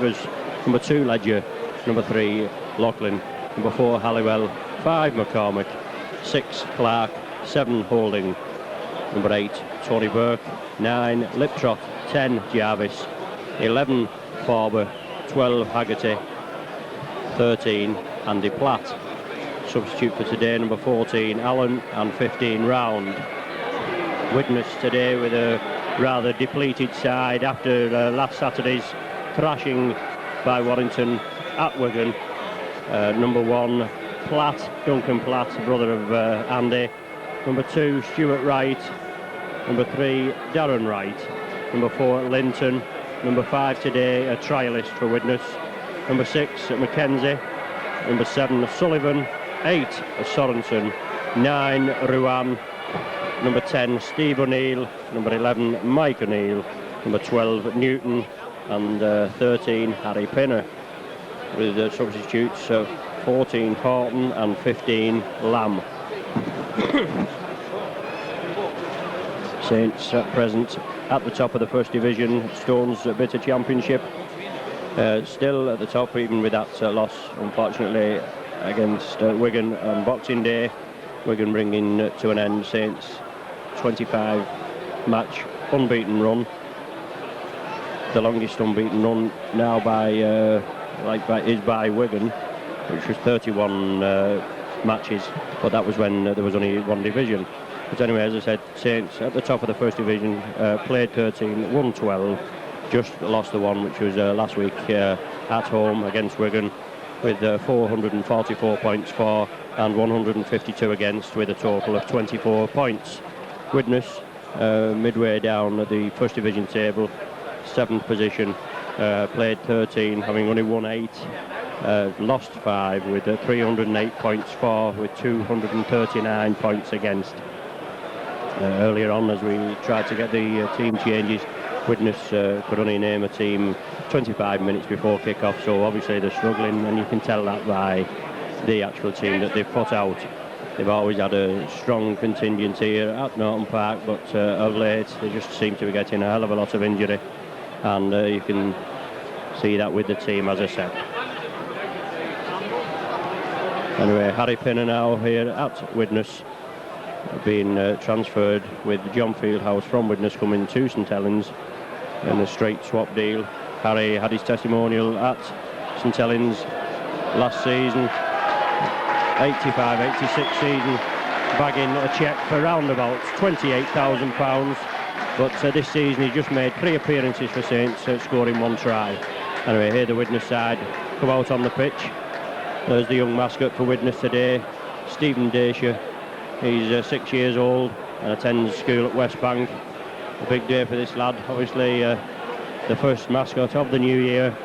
receivers, number 2 Ledger, number 3 Lachlan, number 4 Halliwell, 5 McCormick, 6 Clark, 7 Holding, number 8 Tony Burke, 9 Liptrot, 10 Jarvis, 11 Forber, 12 Haggerty, 13 Andy Platt. Substitute for today, number 14 Allen, and 15 Round. Widnes today with a rather depleted side after last Saturday's thrashing by Warrington at Wigan. Number 1 Platt, Duncan Platt, brother of Andy. Number 2 Stuart Wright. Number 3 Darren Wright. Number 4 Linton. Number 5 today a trialist for Widnes. Number 6 Mackenzie. Number 7 Sullivan. 8 Sorensen. 9 Ruan. Number 10 Steve O'Neill. Number 11 Mike O'Neill. Number 12 Newton. And 13 Harry Pinner. With the substitutes 14 Horton and 15 Lamb. Saints at present at the top of the First Division, Stones Bitter Championship. Still at the top, even with that loss, unfortunately, against Wigan on Boxing Day. Wigan bringing to an end Saints' 25-match unbeaten run. The longest unbeaten run now by Wigan, which was 31 matches, but that was when there was only one division. But anyway, as I said, Saints at the top of the First Division, played 13, won 12, just lost the one, which was last week at home against Wigan, with 444 points for and 152 against, with a total of 24 points. Widnes, midway down the First Division table, 7th position, played 13, having only won 8, lost 5, with 308 points for, with 239 points against. Earlier on, as we tried to get the team changes, Widnes could only name a team 25 minutes before kick-off, so obviously they're struggling, and you can tell that by the actual team that they've put out. They've always had a strong contingent here at Norton Park, but of late they just seem to be getting a hell of a lot of injury, and you can see that with the team, as I said. Anyway, Harry Pinner now here at Widnes, being transferred with John Fieldhouse from Widnes coming to St Helens in a straight swap deal. Harry had his testimonial at St Helens last season, 85-86 season, bagging a cheque for round about £28,000, but this season he just made 3 appearances for Saints, scoring 1 try. Anyway, here the Widnes side come out on the pitch. There's the young mascot for Widnes today, Stephen Dacier. He's 6 years old and attends school at West Bank. A big day for this lad, obviously the first mascot of the new year,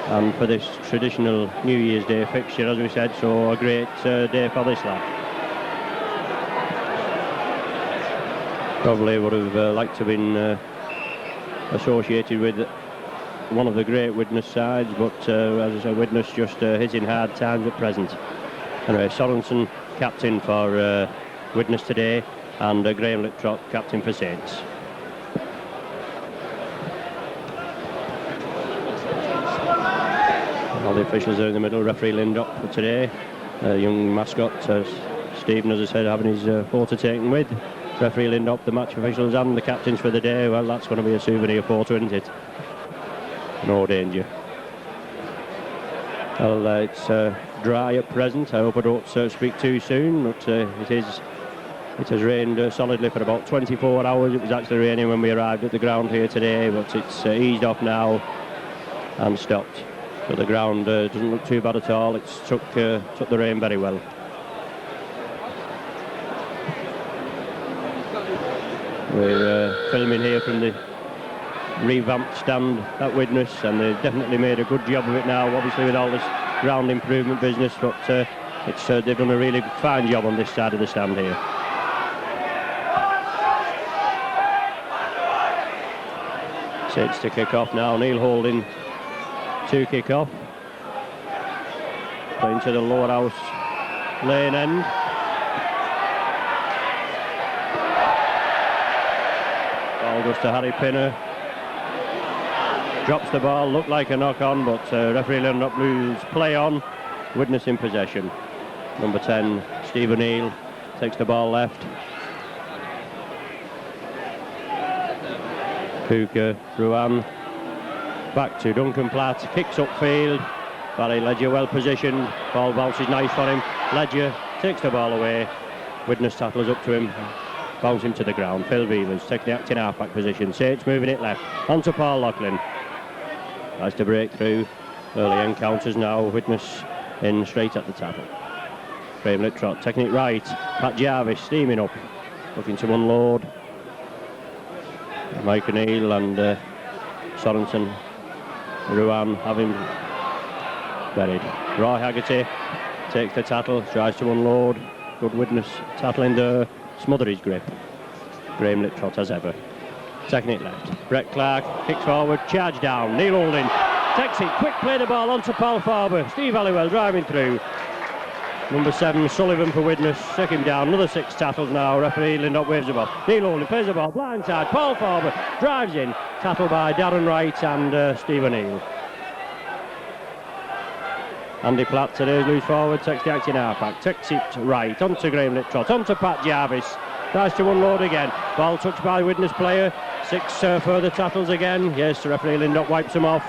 and for this traditional New Year's Day fixture, as we said, so a great day for this lad. Probably would have liked to have been associated with one of the great Widnes sides, but as I said, Widnes just hitting hard times at present. Anyway, Sorensen captain for Widnes today, and Graham Liptrot captain for Saints. All the officials are in the middle. Referee Lindop for today. Young mascot Stephen, as I said, having his photo taken with referee Lindop, the match officials and the captains for the day. Well, that's going to be a souvenir photo, isn't it? No danger. Well, it's dry at present. I hope I don't speak too soon, but it has rained solidly for about 24 hours. It was actually raining when we arrived at the ground here today, but it's eased off now and stopped. So the ground doesn't look too bad at all. It's took the rain very well. We're filming here from the revamped stand at Widnes, and they've definitely made a good job of it now, obviously with all this ground improvement business, but they've done a really fine job on this side of the stand here. Saints to kick off now. Neil Holding to kick off. Playing to the lower house lane end. Ball goes to Harry Pinner. Drops the ball, looked like a knock-on, but referee Lindop rules play on. Widnes in possession. Number 10, Steve O'Neill, takes the ball left. Hooker, Ruan, back to Duncan Platt, kicks upfield. Barry Ledger well positioned, ball bounces nice for him. Ledger takes the ball away. Widnes tackles up to him, bounce him to the ground. Phil Beavers taking the acting half-back position. Saints moving it left, on to Paul Loughlin. Tries to break through. Early encounters now. Widnes in straight at the tackle. Graham Littrot taking it right. Pat Jarvis steaming up, looking to unload. Mike O'Neill and Sorensen, Ruan have him buried. Roy Haggerty takes the tackle, tries to unload. Good Widnes tackling there. Smother his grip. Graham Littrot as ever. Taking it left. Brett Clark kicks forward, charge down. Neil Holding takes it, quick play the ball onto Paul Farber. Steve Halliwell driving through. Number 7, Sullivan for Widnes. Take him down. Another 6 tackles now. Referee Lindop waves the ball. Neil Holding plays the ball. Blindside. Paul Farber drives in. Tackled by Darren Wright and Steve O'Neill. Andy Platt today's loose forward. Takes the acting half-back. Takes it right. Onto Graham Littrot. Onto Pat Jarvis. Tries to unload again. Ball touched by Widnes player. 6 further tackles again. Yes, referee Lindop wipes them off.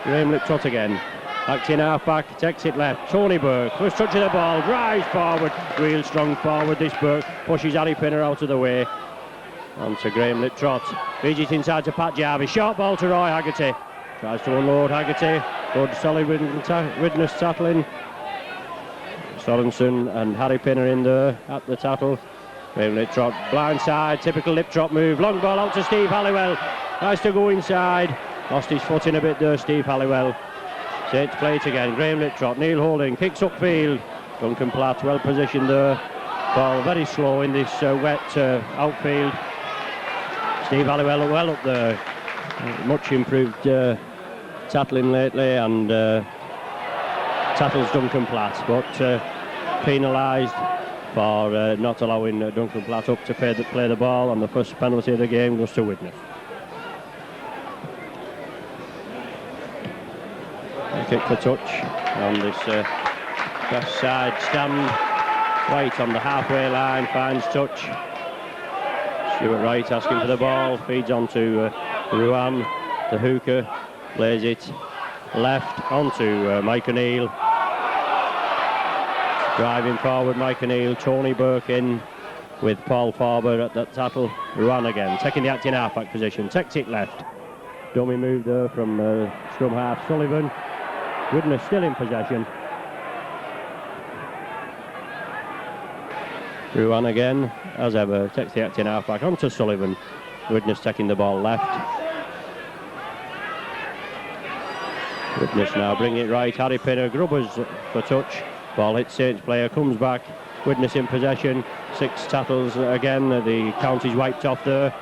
Graham Littrot again. Acting half-back, takes it left. Tony Burke, first touch of the ball, drives forward. Real strong forward this Burke. Pushes Harry Pinner out of the way. On to Graham Littrot. Feeds it inside to Pat Jarvis. Short ball to Roy Haggerty. Tries to unload Haggerty. Good solid Widnes tackling. Sorensen and Harry Pinner in there at the tackle. Graham Littrot, blindside, typical Littrot move. Long ball out to Steve Halliwell. Tries to go inside. Lost his foot in a bit there, Steve Halliwell. Saints play it again. Graham Littrot, Neil Holding, kicks upfield. Duncan Platt well positioned there. Ball very slow in this wet outfield. Steve Halliwell well up there. Much improved tackling lately and tackles Duncan Platt, but penalised for not allowing Duncan Platt up to play the ball, and the first penalty of the game goes to Widnes. Kick for touch on this left side stand. White on the halfway line, finds touch. Stuart Wright asking for the ball, feeds on to Ruan, the hooker, plays it left onto Mike O'Neill. Driving forward Mike O'Neill, Tony Burke in with Paul Farber at that tackle. Ruan again, taking the acting half-back position, takes it left. Dummy move there from scrum half Sullivan. Widnes still in possession. Ruan again, as ever, takes the acting half-back onto Sullivan. Widnes taking the ball left. Widnes now bring it right. Harry Pinner, Grubbers for touch. Ball hits Saints player, comes back. Widnes in possession. 6 tackles again. The count is wiped off there.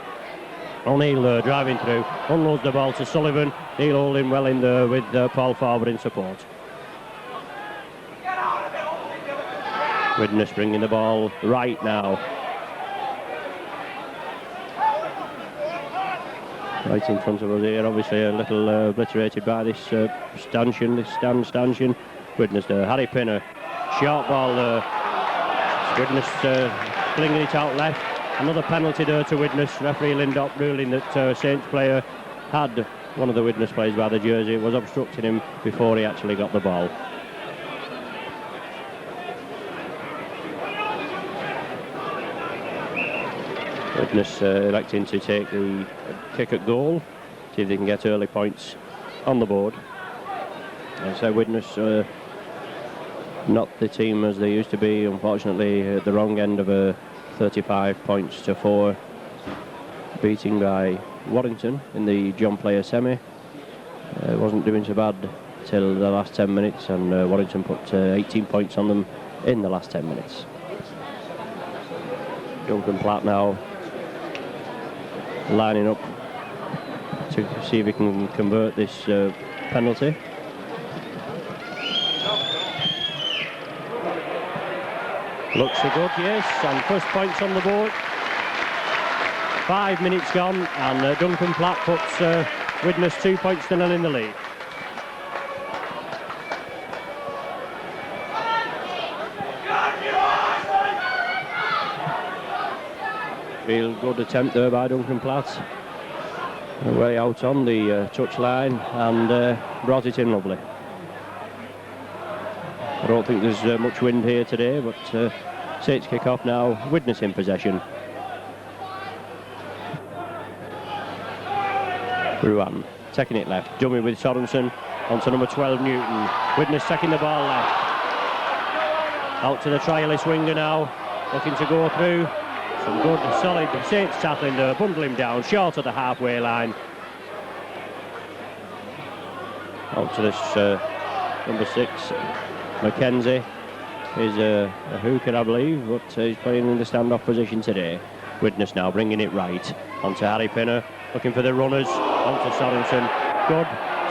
O'Neill driving through, unloads the ball to Sullivan. Neil Holding well in there with Paul Farber in support. Widnes bringing the ball right now. Right in front of us here, obviously a little obliterated by this stanchion, this stanchion. Widnes there, Harry Pinner, short ball there. Widnes flinging it out left. Another penalty there to Widnes. Referee Lindop ruling that Saints player had one of the Widnes players by the jersey, was obstructing him before he actually got the ball. Widnes electing to take the kick at goal, see if they can get early points on the board. And so Widnes not the team as they used to be, unfortunately at the wrong end of a 35 points to 4 beating by Warrington in the John Player semi. Wasn't doing so bad till the last 10 minutes, and Warrington put 18 points on them in the last 10 minutes. Duncan Platt now lining up to see if he can convert this penalty. Looks so good, yes, and first points on the board. 5 minutes gone, and Duncan Platt puts Widnes 2 points to none in the lead. Real good attempt there by Duncan Platt. Way out on the touch line and brought it in lovely. I don't think there's much wind here today, but Saints kick off now. Widnes in possession. Ruan taking it left, dummy with Sorensen onto number 12 Newton. Widnes taking the ball left. Out to the trialist winger now, looking to go through. Some good, solid Saints tackling there, bundle him down, short of the halfway line. Out to this number 6, Mackenzie. Is a hooker, I believe, but he's playing in the stand-off position today. Widnes now bringing it right onto Harry Pinner, looking for the runners, onto Sorensen. Good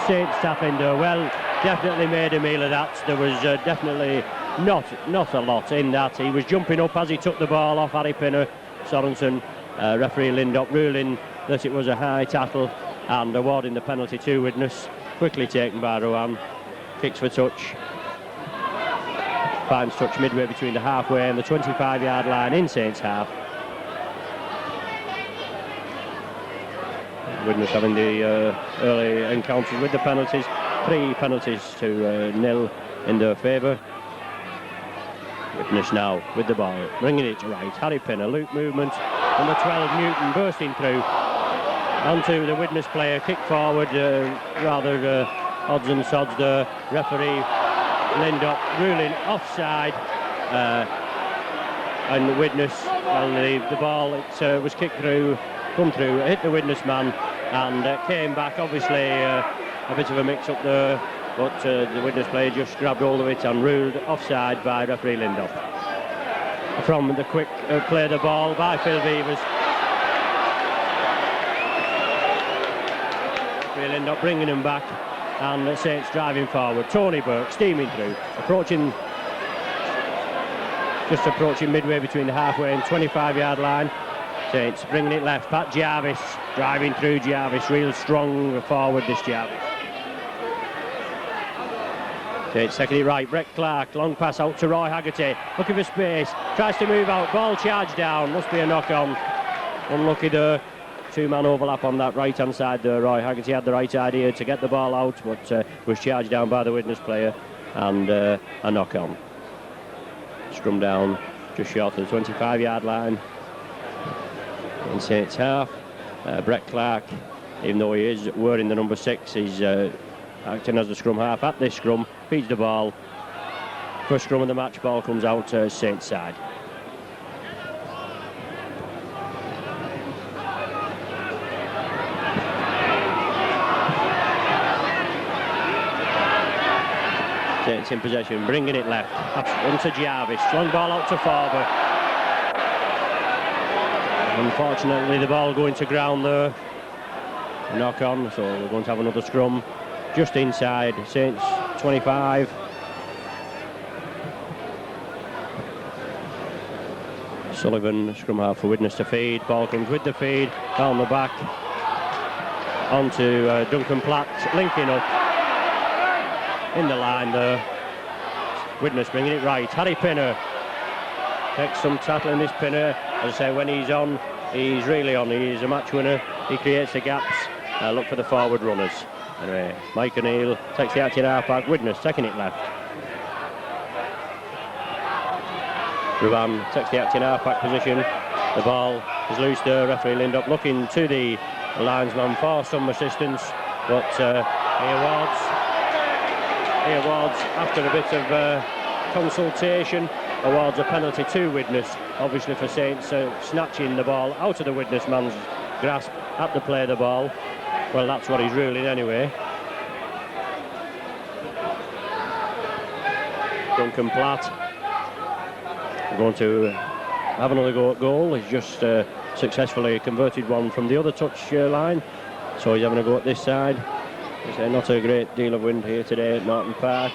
Saints tackling there. Well, definitely made a meal of that. There was definitely not a lot in that. He was jumping up as he took the ball off Harry Pinner. Sorensen, referee Lindop ruling that it was a high tackle and awarding the penalty to Widnes. Quickly taken by Rowan. Kicks for touch. Finds touch midway between the halfway and the 25-yard line in Saints half. Widnes having the early encounters with the penalties. 3 penalties to 0 in their favour. Widnes now with the ball, bringing it right. Harry Pinner, loop movement. Number 12 Newton bursting through. Onto the Widnes player, kick forward, rather odds and sods there. Referee Lindop ruling offside. And Widnes, well, the ball was kicked through, come through, hit the Widnes man and came back. Obviously a bit of a mix-up there, but the Widnes player just grabbed hold of it and ruled offside by referee Lindop. From the quick play the ball by Phil Beavers. Referee Lindop bringing him back and Saints driving forward. Tony Burke steaming through, just approaching midway between the halfway and 25-yard line. Saints bringing it left. Pat Jarvis driving through. Jarvis real strong forward, this Jarvis. Saints taking it right. Brett Clark, long pass out to Roy Haggerty, looking for space, tries to move out, ball charged down, must be a knock on. Unlucky there. 2-man overlap on that right hand side there. Roy Haggerty had the right idea to get the ball out, but was charged down by the Widnes player and a knock on. Scrum down just short of the 25-yard line in Saints half. Brett Clark, even though he is wearing the number 6, he's acting as the scrum half at this scrum, feeds the ball. First scrum of the match, ball comes out Saints side. Saints in possession, bringing it left, onto Jarvis, long ball out to Farber. Unfortunately the ball going to ground there, knock on, so we're going to have another scrum just inside Saints 25. Sullivan, scrum half for Widnes to feed, ball comes with the feed, down the back, onto Duncan Platt, linking up in the line there. Widnes bringing it right. Harry Pinner takes some tackling, this Pinner. As I say, when he's on, he's really on. He's a match winner. He creates the gaps. Look for the forward runners. Anyway, Mike O'Neill takes the acting half-back. Widnes taking it left. Ruan takes the acting half-back position. The ball is loose there. Referee Lindop looking to the linesman for some assistance, but he awards, after a bit of consultation, awards a penalty to Widnes, obviously for Saints snatching the ball out of the Widnes man's grasp at the play of the ball. Well, that's what he's ruling anyway. Duncan Platt going to have another go at goal. He's just successfully converted one from the other touch line, so he's having a go at this side. Not a great deal of wind here today at Norton Park.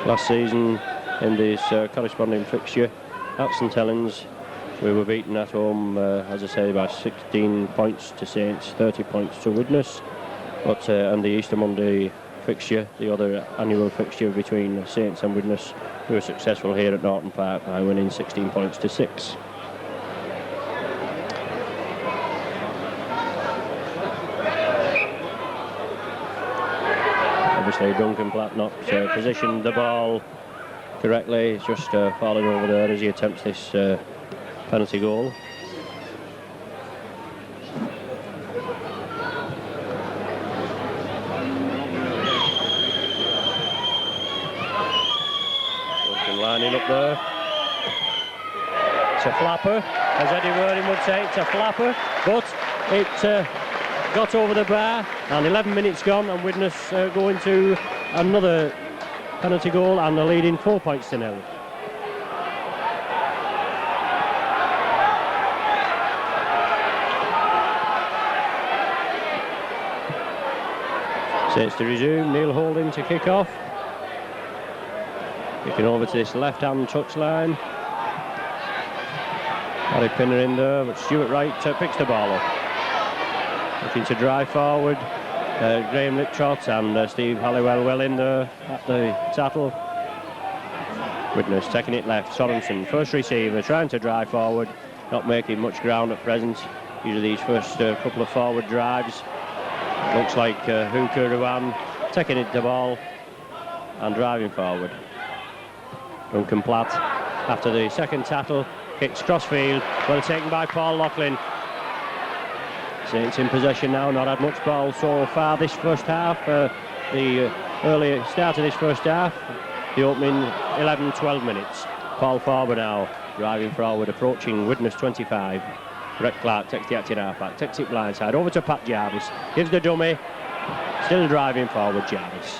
Last season in this corresponding fixture at St Helens, We were beaten at home, as I say, by 16 points to Saints, 30 points to Widnes. But on the Easter Monday fixture, the other annual fixture between Saints and Widnes, we were successful here at Norton Park by winning 16 points to 6. Obviously Duncan Platt not positioned the ball correctly. It's just falling over there as he attempts this penalty goal. Duncan lining up there. It's a flapper, as Eddie Worthing would say. It's a flapper, but it got over the bar, and 11 minutes gone, and Widnes go into another penalty goal, and they're leading 4 points to 0. Saints to resume. Neil Holding to kick off. Kicking over to this left-hand touchline. Harry Pinner in there, but Stuart Wright picks the ball up. Looking to drive forward. Graham Liptrot and Steve Halliwell well in there at the tackle. Widnes taking it left. Sorensen, first receiver, trying to drive forward, not making much ground at present. Usually these first couple of forward drives. Looks like Hooker Ruan taking it the ball and driving forward. Duncan Platt, after the second tackle, kicks crossfield, well taken by Paul Loughlin. Saints in possession now, not had much ball so far this first half. The early start of this first half, the opening 11-12 minutes. Paul Farber now driving forward, approaching Widnes 25. Brett Clark takes the acting half-back, takes it blindside, over to Pat Jarvis, gives the dummy, still driving forward Jarvis.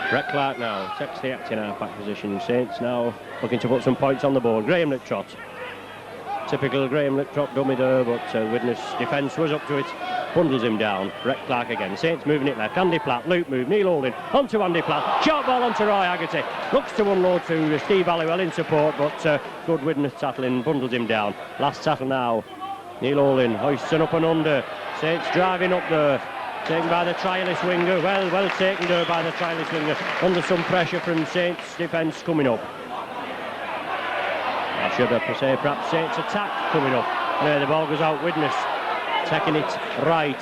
Brett Clark now takes the acting half-back position. Saints now looking to put some points on the board. Graham Liptrot. Typical Graham Liptrot dummy there, but Widnes defence was up to it. Bundles him down. Brett Clark again. Saints moving it left. Andy Platt, loop move. Neil Holding onto Andy Platt. Short ball onto Roy Haggerty. Looks to unload to Steve Halliwell in support, but good Widnes tackling. Bundles him down. Last tackle now. Neil Holding hoists an up and under. Saints driving up there. Taken by the trialist winger. Well taken there by the trialist winger. Under some pressure from Saints defence coming up. I should have to say perhaps Saints attack coming up. There the ball goes out. Widnes taking it right.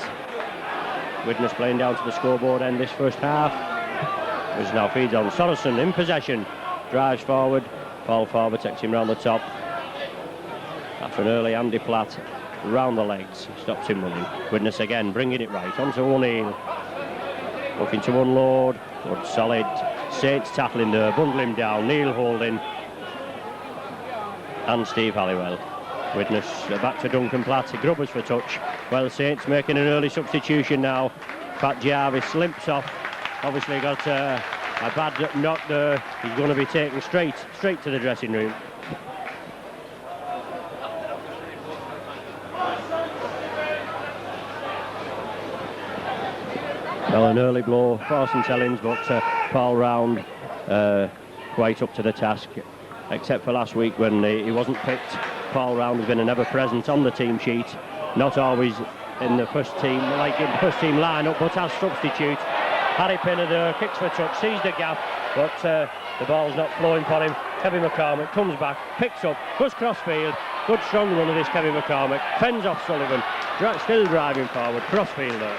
Widnes playing down to the scoreboard end this first half. Which now feeds on. Sorensen in possession. Drives forward. Paul Farber takes him round the top. After an early Andy Platt round the legs. Stops him running. Widnes again bringing it right. Onto O'Neill. Looking to unload. Good solid. Saints tackling there. Bundle him down. Neil Holding. And Steve Halliwell. Widnes back to Duncan Platt. Grubbers for touch. Well, Saints making an early substitution now. Pat Jarvis limps off. Obviously got a bad knock there. He's going to be taken straight to the dressing room. Well, an early blow for St Helens, but Paul Round quite up to the task. Except for last week when he wasn't picked. Paul Round has been an ever-present on the team sheet, not always in the first team, like in the first team lineup, but as substitute. Harry Pinner there, kicks for touch, sees the gap, but the ball's not flowing for him. Kevin McCormick comes back, picks up, goes crossfield. Good strong run of this Kevin McCormick, fends off Sullivan, still driving forward, crossfield there.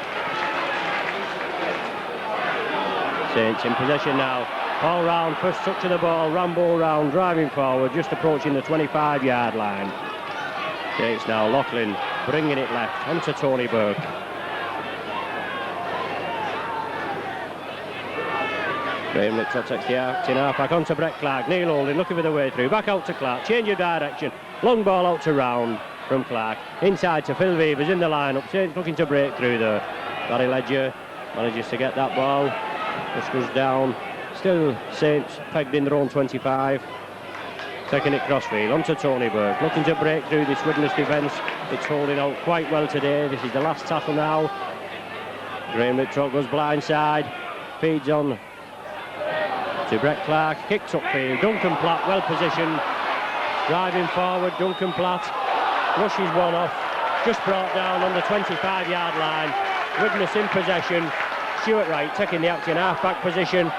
Saints in possession now. All round, first touch of the ball, Rambo round, driving forward, just approaching the 25-yard line. It's now Loughlin bringing it left onto Tony Burke. Graham Liptrot takes the acting half-back onto Brett Clark. Neil Holding looking for the way through, back out to Clark, change of direction, long ball out to Round from Clark, inside to Phil Weavers in the line-up. Saints looking to break through there. Barry Ledger manages to get that ball, just goes down. Still Saints pegged in their own 25. Taking it crossfield onto Tony Burke. Looking to break through this Widnes defence. It's holding out quite well today. This is the last tackle now. Graham Liptrot goes blindside. Feeds on to Brett Clark. Kicks upfield. Duncan Platt well positioned. driving forward, Duncan Platt rushes one off, just brought down on the 25-yard line. Widnes in possession. Stuart Wright taking the action half-back position,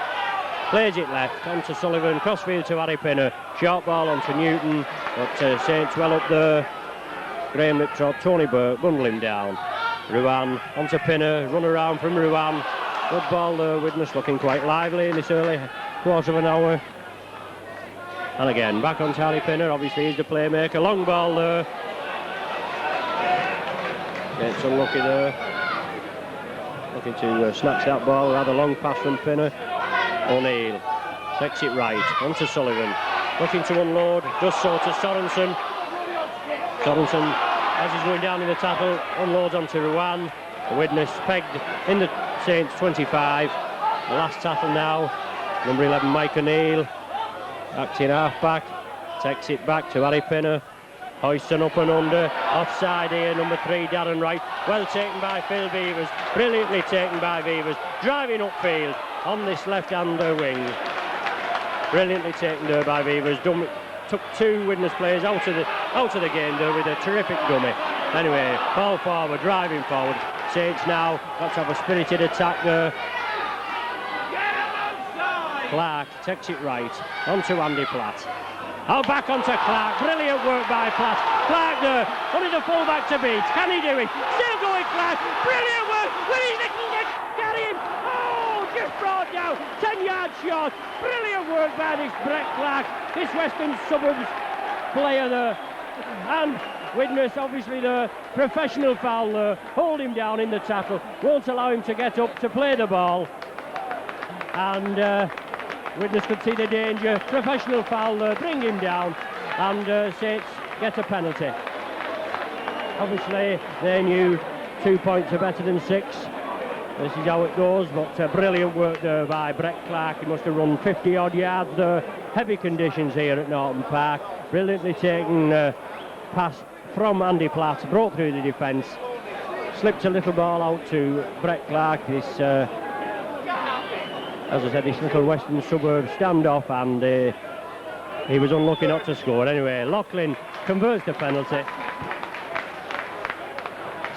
plays it left onto Sullivan, crossfield to Harry Pinner, short ball onto Newton, but Saints well up there. Graham Liptrot, Tony Burke bundle him down. Ruan onto Pinner, run around from Ruan. Good ball there, Widnes looking quite lively in this early quarter of an hour. And again, back on Harry Pinner, obviously he's the playmaker. Long ball there. It's unlucky there. Looking to snatch that ball, rather long pass from Pinner. O'Neill takes it right, onto Sullivan. Looking to unload, does so to Sorensen. Sorensen, as he's going down in the tackle, unloads onto Ruan. Widnes pegged in the Saints 25. The last tackle now, number 11 Mike O'Neill, acting half-back, takes it back to Harry Pinner. Hoiston up and under, offside here, number 3 Darren Wright, well taken by Phil Beavers, brilliantly taken by Beavers, driving upfield on this left-hand wing. Brilliantly taken there by Beavers, took 2 Widnes players out of the game there with a terrific dummy. Anyway, ball forward, driving forward. Saints now got to have a spirited attack there. Clark takes it right, onto Andy Platt. Oh, back onto Clark, brilliant work by Platt. Clark there, only the full-back to beat. Can he do it? Still going Clark, brilliant work, with his little leg, get him! Oh, just brought down, 10 yards short. Brilliant work by this Brett Clark, this Western Suburbs player there. And Widnes, obviously the professional foul there, hold him down in the tackle, won't allow him to get up to play the ball. And Widnes could see the danger, professional foul there, bring him down, and Saints get a penalty. Obviously they knew 2 points are better than 6. This is how it goes, but brilliant work there by Brett Clark. He must have run 50 odd yards there. Heavy conditions here at Norton Park. Brilliantly taken pass from Andy Platt, broke through the defence, slipped a little ball out to Brett Clark. This as I said, this little Western Suburb standoff, and he was unlucky not to score. Anyway, Loughlin converts the penalty.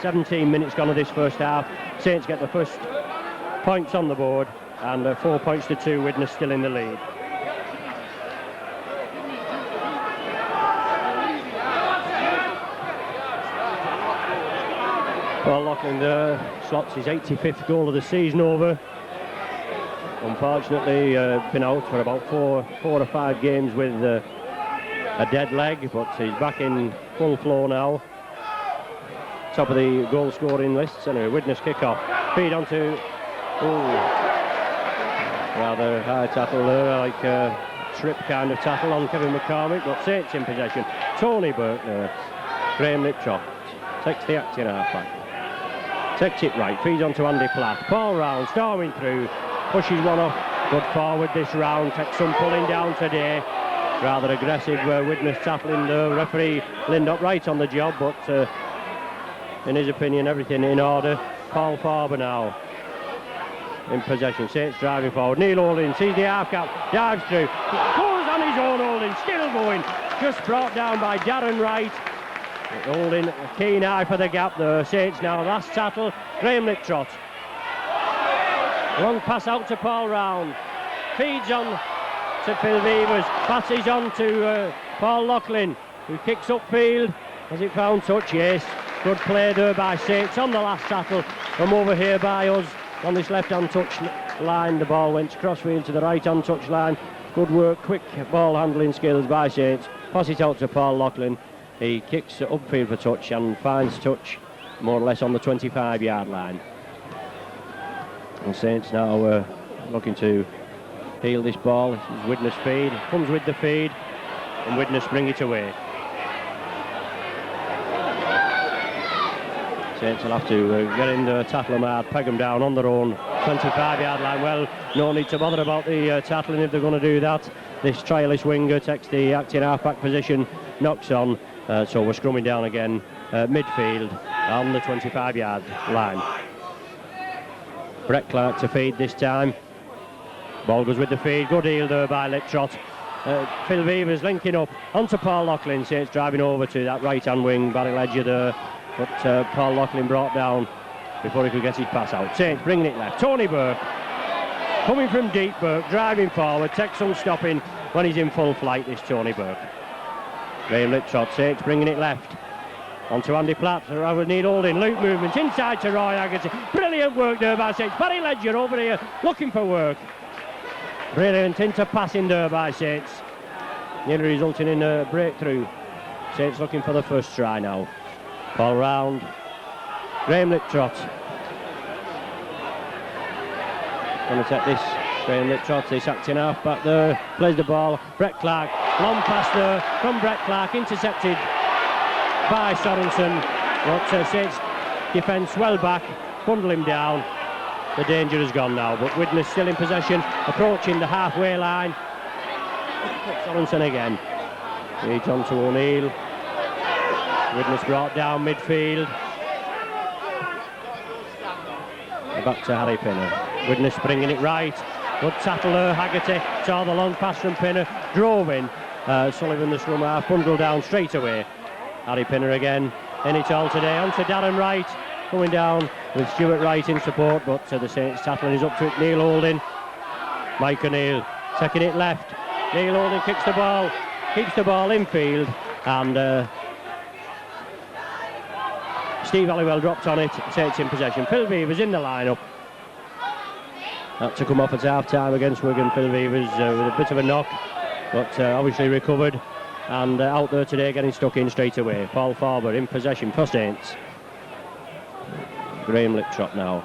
17 minutes gone of this first half. Saints get the first points on the board, and 4 points to 2, Widnes still in the lead. Well, Loughlin slots his 85th goal of the season over. Unfortunately, been out for about four or 5 games with a dead leg, but he's back in full flow now. Top of the goal scoring lists. Anyway, Widnes kick off. Feed onto, rather high tackle there, like a trip kind of tackle on Kevin McCormick, but Saints in possession. Tony Burke there. Graham Liptrot takes the action half-back. Takes it right, feeds onto Andy Platt. Ball round, storming through. Pushes one off, good forward this round, takes some pulling down today. Rather aggressive Widnes tackling the referee, Lindop right on the job, but in his opinion everything in order. Paul Farber now in possession, Saints driving forward. Neil Holding sees the half-cap, dives through, goes on his own. Holding, still going, just brought down by Darren Wright. Holding a keen eye for the gap there. Saints now, last tackle, Graham Liptrot. Long pass out to Paul Round. Feeds on to Phil Beavers. Passes on to Paul Loughlin, who kicks upfield. Has it found touch? Yes. Good play there by Saints on the last tackle. From over here by us on this left-hand touch line. The ball went crossfield to the right-hand touch line. Good work, quick ball handling skills by Saints. Pass it out to Paul Loughlin. He kicks upfield for touch and finds touch more or less on the 25-yard line. And Saints now looking to heel this ball. This is Widnes feed. Comes with the feed, and Widnes bring it away. Saints will have to get in there, tackle them hard, peg them down on their own 25-yard line. Well, no need to bother about the tackling if they're going to do that. This trialist winger takes the acting half-back position, knocks on, so we're scrumming down again midfield on the 25-yard line. Brett Clark to feed this time. Ball goes with the feed. Good heel there by Liptrot. Phil Beavers linking up onto Paul Loughlin. Saints driving over to that right-hand wing, Barry Ledger there, but Paul Loughlin brought down before he could get his pass out. Saints bringing it left. Tony Burke coming from deep. Burke driving forward, takes some stopping when he's in full flight, this Tony Burke. Graham Liptrot. Saints bringing it left onto Andy Platt. Robert Neil Holding, loop movement inside to Roy Haggerty. Brilliant work there by Saints. Barry Ledger over here looking for work. Brilliant into passing there by Saints, nearly resulting in a breakthrough. Saints looking for the first try now. Ball round. Graham Liptrot. Going to take this. Graham Liptrot, this acting half back there. Plays the ball. Brett Clark. Long pass there from Brett Clark. Intercepted by Sorensen. But Saints defence well back. Bundle him down. The danger has gone now, but Widnes still in possession, approaching the halfway line. Sorensen again. Leads on to O'Neill. Widnes brought down midfield. Back to Harry Pinner. Widnes bringing it right. Good tackle there. Haggerty saw the long pass from Pinner. Drove in. Sullivan, the scrum half, bundled down straight away. Harry Pinner again. In it all today. On to Darren Wright. Coming down with Stuart Wright in support, but the Saints tackling is up to it. Neil Holding. Mike O'Neill taking it left. Neil Holding kicks the ball. Keeps the ball in field. And Steve Halliwell dropped on it. Saints in possession. Phil Beavers in the lineup. Had to come off at half-time against Wigan. Phil Beavers with a bit of a knock, but obviously recovered. And out there today getting stuck in straight away. Paul Farber in possession for Saints. Graham Liptrot now.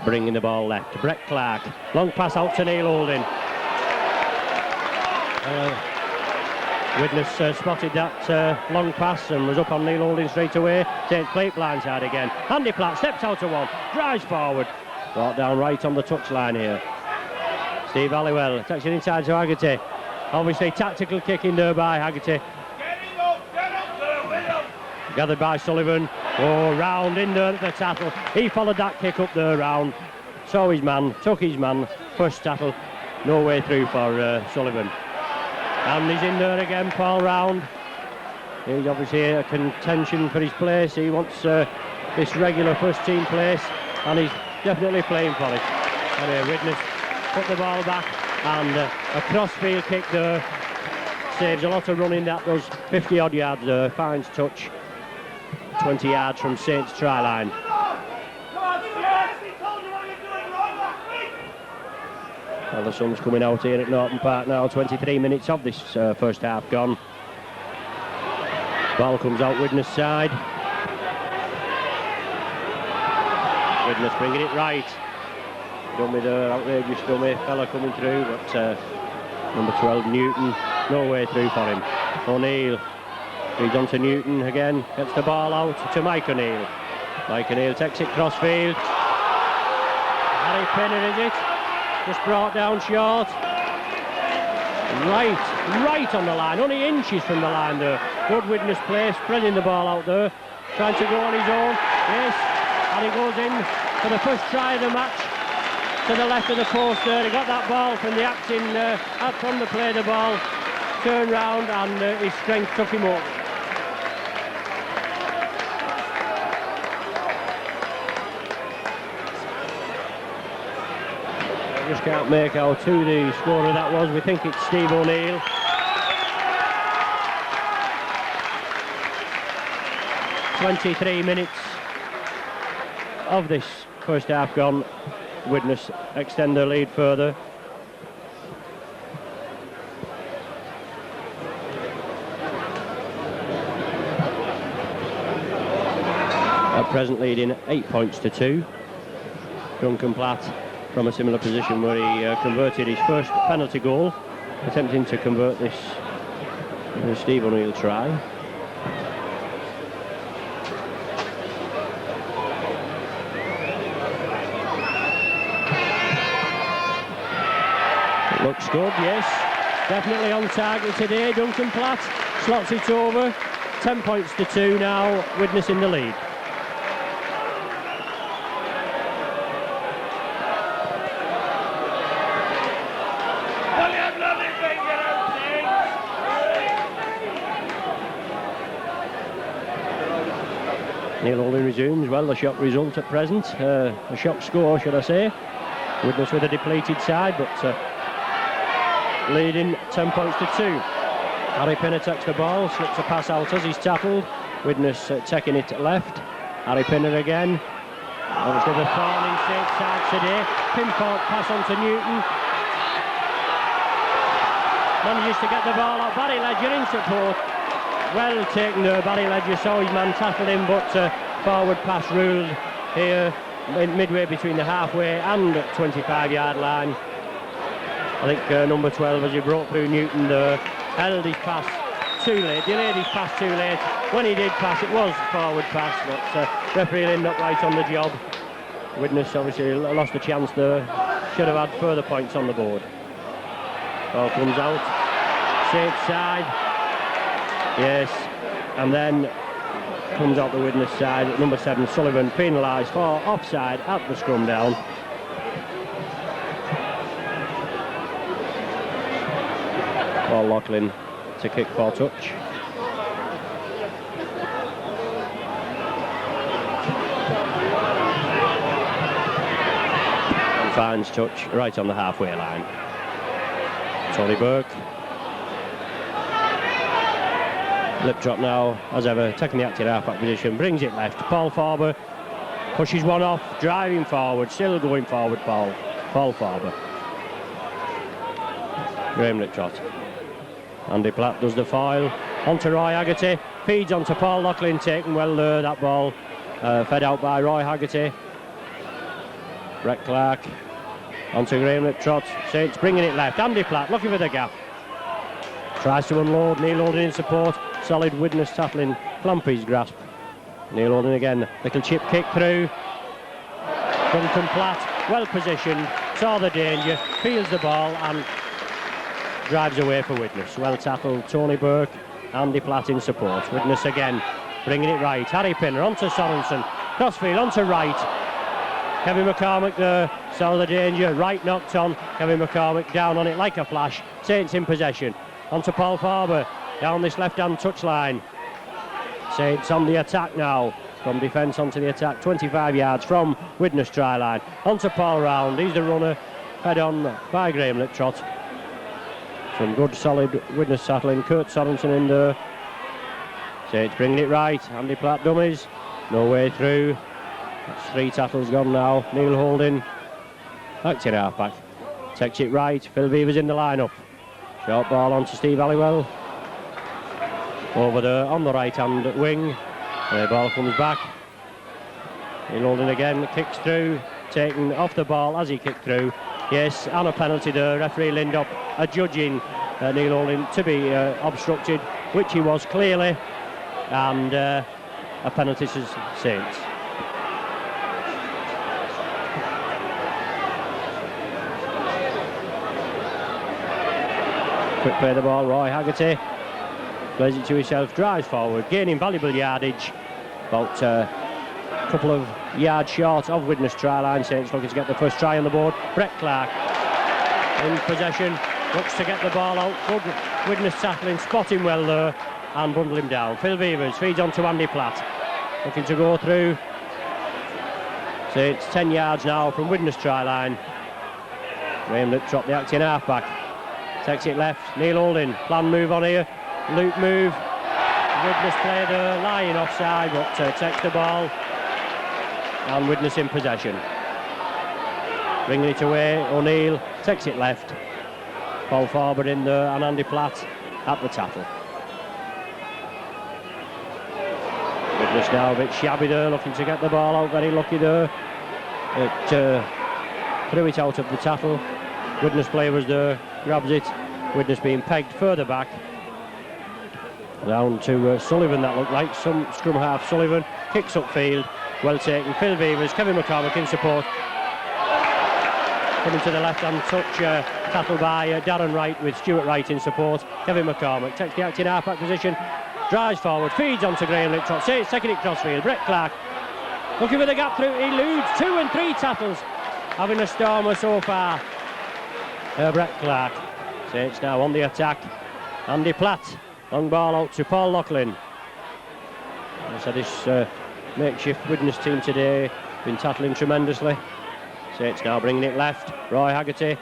Bringing the ball left. Brett Clark. Long pass out to Neil Holding. Widnes spotted that long pass and was up on Neil Holding straight away. Saints play it blindside again. Andy Platt steps out to one. Drives forward. Brought down right on the touchline here. Steve Halliwell takes it inside to Haggerty. Obviously tactical kick in there by Haggerty. Gathered by Sullivan. Oh, round in there at the tackle. He followed that kick up there round. Saw his man, took his man. First tackle. No way through for Sullivan. And he's in there again, Paul Round. He's obviously a contention for his place. He wants this regular first team place, and he's definitely playing for it. Anyway, Widnes put the ball back, and a cross-field kick there. Saves a lot of running, that does. 50 odd yards there, finds touch. 20 yards from Saints try line. Well, the sun's coming out here at Norton Park now. 23 minutes of this first half gone. Ball comes out Widnes' side. Widnes bringing it right. Dummy there, outrageous dummy. Fella coming through, but number 12 Newton, no way through for him. O'Neill. He's on to Newton again, gets the ball out to Mike O'Neill. Mike O'Neill takes it crossfield. Harry Pinner is it? Just brought down short. Right on the line, only inches from the line there. Good Widnes play, spreading the ball out there. Trying to go on his own, yes. And he goes in for the first try of the match. To the left of the post there, he got that ball from the acting, out from the play the ball. Turned round and his strength took him up. Just can't make out who the scorer that was. We think it's Steve O'Neill. "23 minutes of this first half gone. Widnes extend their lead further. At present leading 8 points to 2. Duncan Platt from a similar position where he converted his first penalty goal, attempting to convert this Steve O'Neill try. It looks good, yes. Definitely on target today. Duncan Platt slots it over. 10 points to 2 now, Widnes in the lead. Neil Holding resumes. Well, the shock result at present. A shock score, should I say. Widnes with a depleted side, but leading 10 points to 2. Harry Pinner takes the ball, slips a pass out as he's tackled. Widnes taking it left. Harry Pinner again. Obviously the thorn in straight side today. Pinpoint pass on to Newton. Manages to get the ball out. Barry Ledger in support. Well taken there, Barry Ledger saw his man tackle him, but forward pass ruled here midway between the halfway and 25-yard line. I think number 12, as he broke through Newton there, held his pass too late, delayed his pass too late. When he did pass, it was forward pass, but referee Lynn not right on the job. Widnes obviously lost a chance there, should have had further points on the board. Ball comes out, safe side, yes, and then comes out the Widnes side. Number 7, Sullivan, penalised for offside at the scrum down. Paul Loughlin to kick for touch. And finds touch right on the halfway line. Tony Burke. Lip drop now, as ever, taking the active half-back position, brings it left. Paul Farber pushes one off, driving forward, still going forward, Paul Farber. Graham Liptrot. Andy Platt does the foil. Onto Roy Haggerty, feeds onto Paul Loughlin, taken well there, that ball. Fed out by Roy Haggerty. Brett Clark. Onto Graham Liptrot. Saints bringing it left. Andy Platt looking for the gap. Tries to unload. Neil Holding in support. Solid Widnes tackling. Clampy's grasp. Neil Holding again. Little chip kick through. Duncan Platt, well positioned. Saw the danger. Feels the ball and drives away for Widnes. Well tackled. Tony Burke. Andy Platt in support. Widnes again. Bringing it right. Harry Pinner onto Sorensen. Crossfield onto right. Kevin McCormick there. Saw the danger. Right knocked on. Kevin McCormick down on it like a flash. Saints in possession. Onto Paul Farber, down this left-hand touchline. Saints on the attack now. From defence onto the attack, 25 yards from Widnes try line. Onto Paul Round, he's the runner. Head on by Graham Liptrot. Some good solid Widnes tackling. Kurt Sorensen in there. Saints bringing it right. Andy Platt dummies. No way through. That's 3 tackles gone now. Neil Holding. Back to the half-back. Takes it right. Phil Beaver's in the line-up. Short ball on to Steve Halliwell. Over there on the right-hand wing. The ball comes back. Neil Holding again, kicks through. Taken off the ball as he kicked through. Yes, and a penalty there. Referee Lindop adjudging Neil Holding to be obstructed, which he was clearly. And a penalty to Saints. Quick play the ball, Roy Haggerty plays it to himself, drives forward, gaining valuable yardage, about a couple of yards short of Widnes try line. Saints looking to get the first try on the board. Brett Clark in possession, looks to get the ball out. Good Widnes tackling, spot him well there and bundle him down. Phil Beavers feeds on to Andy Platt, looking to go through. Saints 10 yards now from Widnes try line. Graham Liptrot, the acting half-back. Takes it left, Neil Holding, plan move on here, loop move. Widnes player there, lying offside, but takes the ball. And Widnes in possession. Bringing it away, O'Neill takes it left. Paul Farber in there and Andy Platt at the tackle. Widnes now a bit shabby there, looking to get the ball out, very lucky there. It threw it out of the tackle. Widnes player was there, grabs it. Widnes being pegged further back. Down to Sullivan, that looked like. Some scrum half Sullivan. Kicks upfield. Well taken. Phil Beavers, Kevin McCormick in support. Coming to the left-hand touch. Tackled by Darren Wright with Stuart Wright in support. Kevin McCormick takes the acting half-back position. Drives forward. Feeds onto Graham Liptrot. Says taking it crossfield. Brett Clark looking for the gap through. He eludes 2 and 3 tackles. Having a stormer so far. Brett Clark. Saints now on the attack. Andy Platt. Long ball out to Paul Loughlin. So this makeshift Widnes team today, been tackling tremendously. Saints now bringing it left. Roy Haggerty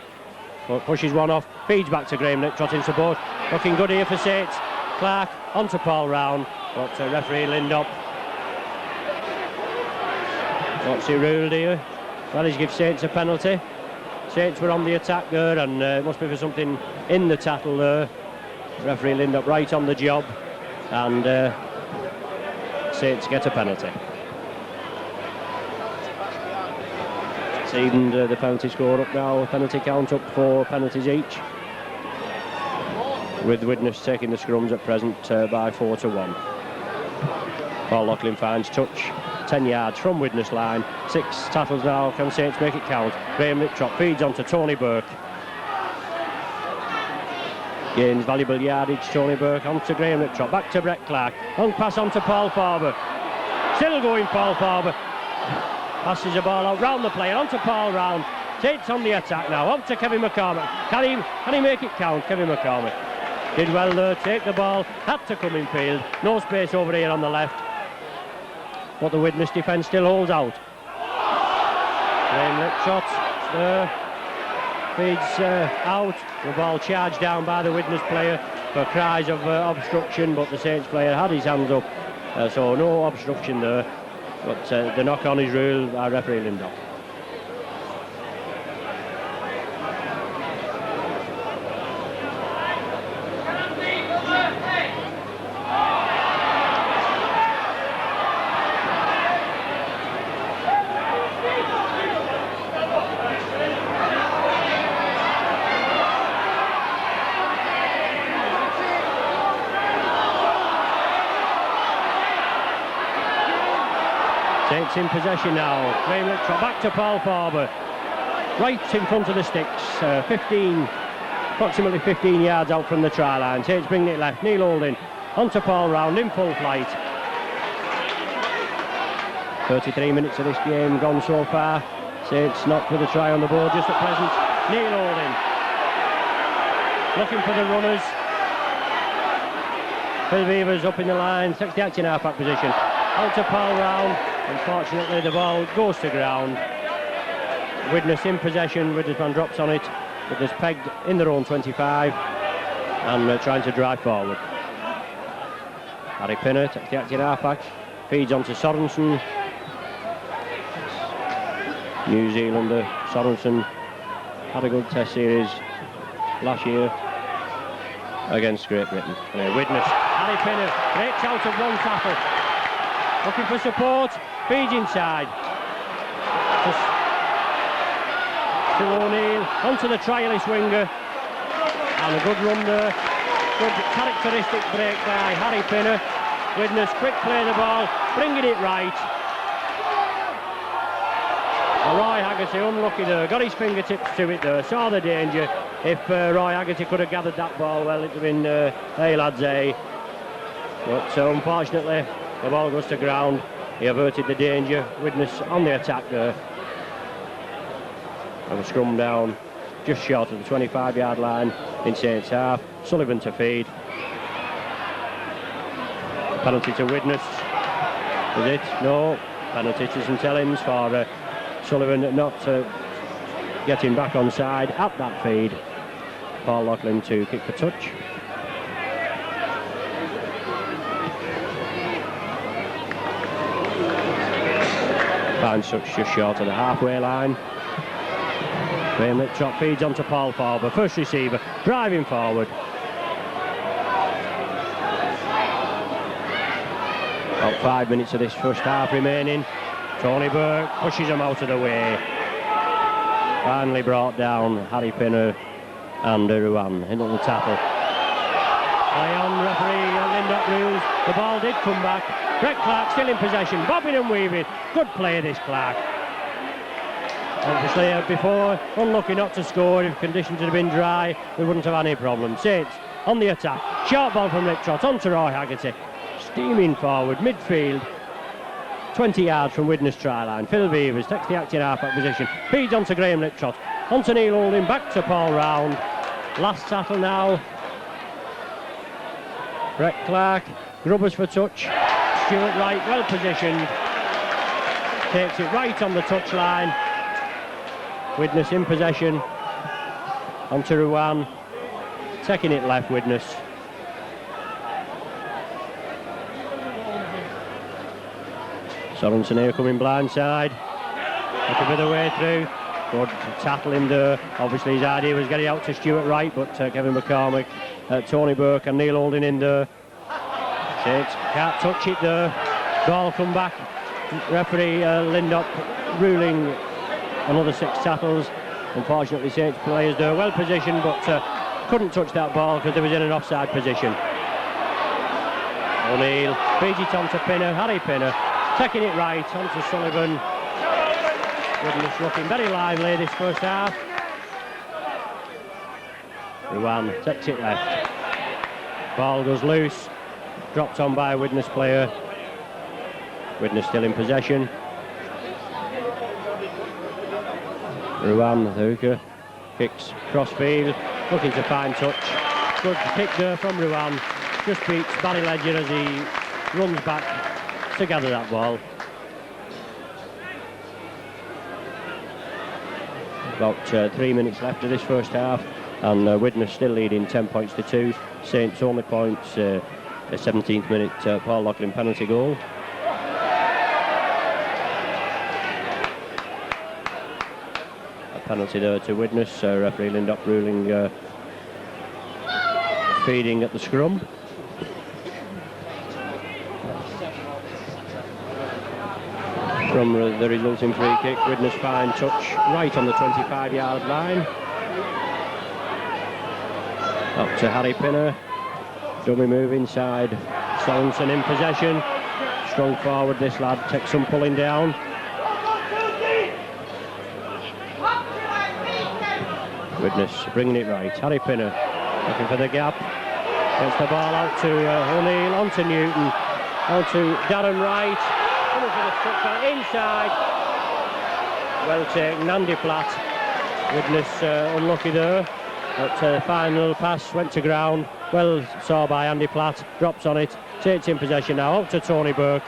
pushes one off, feeds back to Graham Liptrot in support. Looking good here for Saints. Clark onto Paul Round, but referee Lindop. What's he ruled here? Well, he's given Saints a penalty. Saints were on the attack there, and it must be for something in the tackle there. Referee Lindop right on the job, and Saints get a penalty. It's evened the penalty score up now, penalty count up 4 penalties each, with Widnes taking the scrums at present by 4-1. Paul Loughlin finds touch, 10 yards from Widnes line, 6 tackles now, can Saints make it count? Graham Liptrot feeds on to Tony Burke. Gains valuable yardage, Tony Burke on to Graham Liptrot, back to Brett Clark, long pass on to Paul Farber. Still going Paul Farber. Passes the ball out round the player, on to Paul Round. Saints on the attack now, on to Kevin McCormick. Can he make it count, Kevin McCormick? Did well there, take the ball, had to come in field. No space over here on the left. But the Widnes defence still holds out. Graham Liptrot there. Feeds out. The ball charged down by the Widnes player for cries of obstruction, but the Saints player had his hands up. So no obstruction there. But the knock-on is ruled by referee Lindop. Saints in possession now. Graham Liptrot back to Paul Farber. Right in front of the sticks. Approximately 15 yards out from the try line. Saints bringing it left. Neil Holding onto Paul Round in full flight. 33 minutes of this game gone so far. Saints not with a try on the board just at present. Neil Holding looking for the runners. Phil Beavers up in the line. Takes the acting half-back position. Out to Paul Round. Unfortunately, the ball goes to ground. Widnes in possession. Widnes man drops on it, but there's pegged in their own 25 and trying to drive forward. Harry Pinner takes the acting halfback, feeds on to Sorensen. New Zealander Sorensen had a good test series last year against Great Britain. Widnes, Harry Pinner, great chance of one tackle. Looking for support, feeds inside. To O'Neill, onto the trialist winger. And a good run there. Good characteristic break by Harry Pinner. Widnes quick play the ball, bringing it right. Roy Haggerty unlucky there, got his fingertips to it there, saw the danger. If Roy Haggerty could have gathered that ball, well, it would have been hey lads, hey. But unfortunately, the ball goes to ground. He averted the danger. Widnes on the attack there. And a scrum down just short of the 25-yard line in Saints half. Sullivan to feed. Penalty to Widnes. Is it? No. Penalty to St Helens for Sullivan not getting back on side at that feed. Paul Loughlin to kick for touch. Finds touch just short of the halfway line. Graham Liptrot feeds on to Paul Farber, first receiver, driving forward. About 5 minutes of this first half remaining. Tony Burke pushes him out of the way. Finally brought down Harry Pinner and Ruan into the tackle. Play on, referee Lindop rules. The ball did come back. Brett Clark still in possession, bobbing and weaving. Good play this Clark. Obviously before, unlucky not to score. If conditions had been dry, we wouldn't have any problem. Saints on the attack. Short ball from Liptrot on to Roy Haggerty. Steaming forward, midfield. 20 yards from Widnes try line. Phil Beavers takes the acting half-back position. Feeds on to Graham Liptrot. On to Neil Holding, back to Paul Round. Last tackle now. Brett Clark, Grubbers for touch. Stuart Wright well positioned. Takes it right on the touchline. Widnes in possession. Onto Ruan. Taking it left, Widnes. Sorensen here coming blindside. Looking for the way through. Good tackling there. Obviously his idea was getting out to Stuart Wright, but Kevin McCormick, Tony Burke and Neil Holding in there. Saints can't touch it there. Ball come back. Referee Lindop ruling another 6 tackles. Unfortunately Saints players there well positioned, but couldn't touch that ball because they was in an offside position. O'Neill feeds it on to Pinner, Harry Pinner, taking it right onto Sullivan. Widnes looking very lively this first half. Ruan takes it left. Ball goes loose. Dropped on by a Widnes player. Widnes still in possession. Ruan, the hooker, kicks crossfield, looking to find touch. Good kick there from Ruan. Just beats Barry Ledger as he runs back to gather that ball. About 3 minutes left of this first half, and Widnes still leading 10 points to 2. Saints only points a 17th minute Paul Loughlin penalty goal. A penalty there to Widnes. Referee Lindop ruling feeding at the scrum. From the resulting free kick, Widnes fine touch right on the 25-yard line. Up to Harry Pinner. Dummy move inside. Sorensen in possession. Strong forward this lad, takes some pulling down. Widnes bringing it right. Harry Pinner looking for the gap. Gets the ball out to O'Neill, onto Newton, onto Darren Wright. Inside. Well taken, Andy Platt. Widnes unlucky there. But final pass went to ground. Well saw by Andy Platt. Drops on it. Takes in possession now. Out to Tony Burke.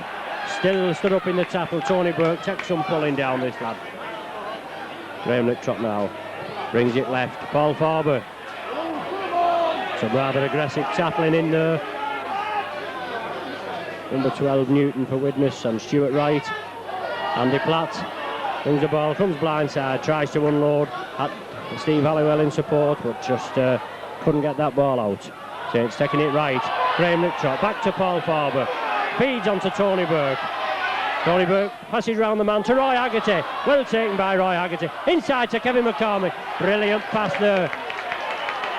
Still stood up in the tackle. Tony Burke takes some pulling down this lad. Graham Liptrop now. Brings it left. Paul Farber. Some rather aggressive tackling in there. Number 12 Newton for Widnes and Stuart Wright. Andy Platt brings the ball, comes blindside, tries to unload at Steve Halliwell in support, but just couldn't get that ball out. Saints taking it right. Graham Liptrop back to Paul Farber. Feeds onto Tony Burke. Tony Burke passes round the man to Roy Haggerty. Well taken by Roy Haggerty. Inside to Kevin McCormick. Brilliant pass there.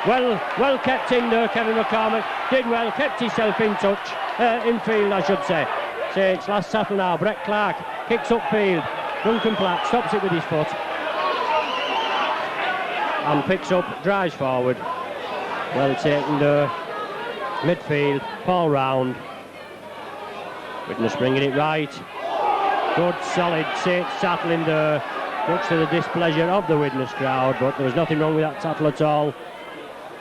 Well kept in there, Kevin McCormick. Did well, kept himself in touch. In field, I should say. Saints last tackle now. Brett Clark kicks upfield. Duncan Platt stops it with his foot and picks up, drives forward. Well taken there. Midfield, Paul Round. Widnes bringing it right. Good, solid Saints tackling there. Much to the displeasure of the Widnes crowd, but there was nothing wrong with that tackle at all.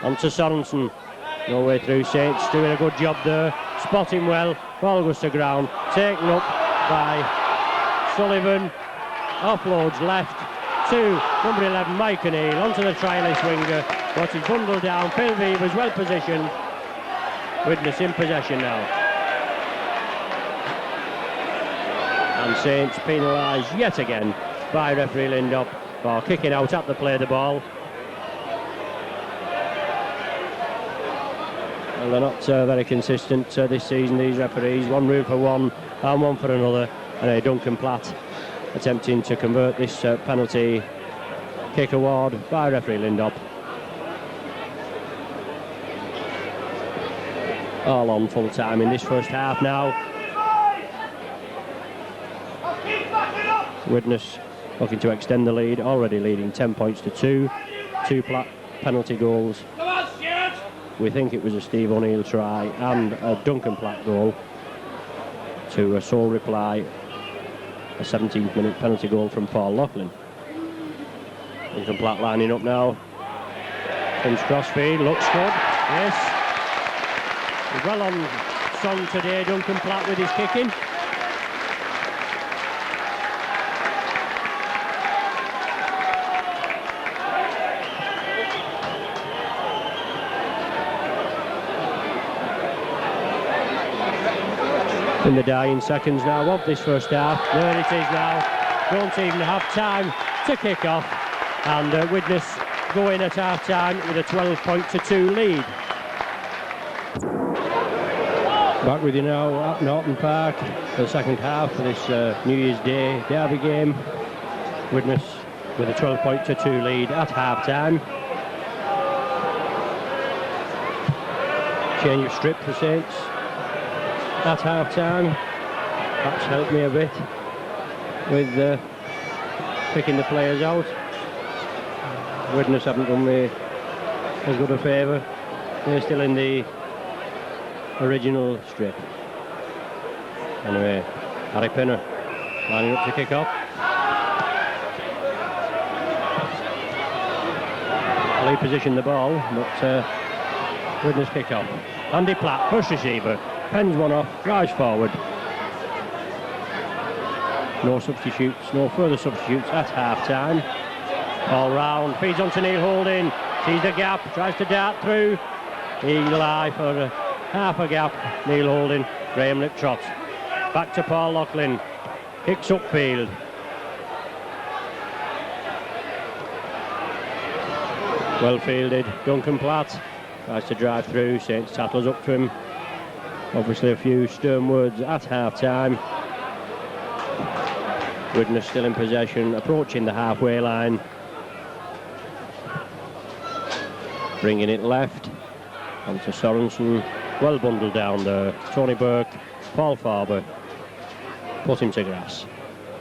On to Sorensen. No way through. Saints doing a good job there. Spotting well. Ball goes to ground. Taken up by Sullivan. Offloads left to number 11 Mike O'Neill onto the trialist winger. But he's bundled down. Phil V was well positioned. Widnes in possession now. And Saints penalised yet again by referee Lindop for kicking out at the play the ball. Well, they're not very consistent this season, these referees. One rule for one and one for another. And Duncan Platt attempting to convert this penalty kick award by referee Lindop. All on full time in this first half now. Widnes looking to extend the lead, already leading 10 points to 2. 2 Platt penalty goals. We think it was a Steve O'Neill try and a Duncan Platt goal to a sole reply, a 17th minute penalty goal from Paul Loughlin. Duncan Platt lining up now. Comes crossfield, looks good, yes. He's well on song today, Duncan Platt, with his kicking. In the dying seconds now of this first half. There it is now. Don't even have time to kick off. And Widnes go in at half time with a 12-2 lead. Back with you now at Norton Park for the second half of this New Year's Day derby game. Widnes with a 12-2 lead at half time. Change of strip for Saints at half time. That's helped me a bit with picking the players out. Widnes haven't done me as good a favour. They're still in the original strip. Anyway, Harry Pinner lining up to kick off. Lee positioned the ball, but Widnes kick off. Andy Platt, push receiver, pens one off, drives forward. No substitutes, no further substitutes at half time. All round, feeds on to Neil Holding, sees the gap, tries to dart through. Eli for half a gap, Neil Holding, Graham Liptrot. Back to Paul Loughlin, kicks upfield. Well fielded, Duncan Platt tries to drive through, Saints tackles up to him. Obviously a few stern words at half time. Widnes still in possession, approaching the halfway line. Bringing it left, onto Sorensen, well bundled down there. Tony Burke, Paul Farber, put him to grass.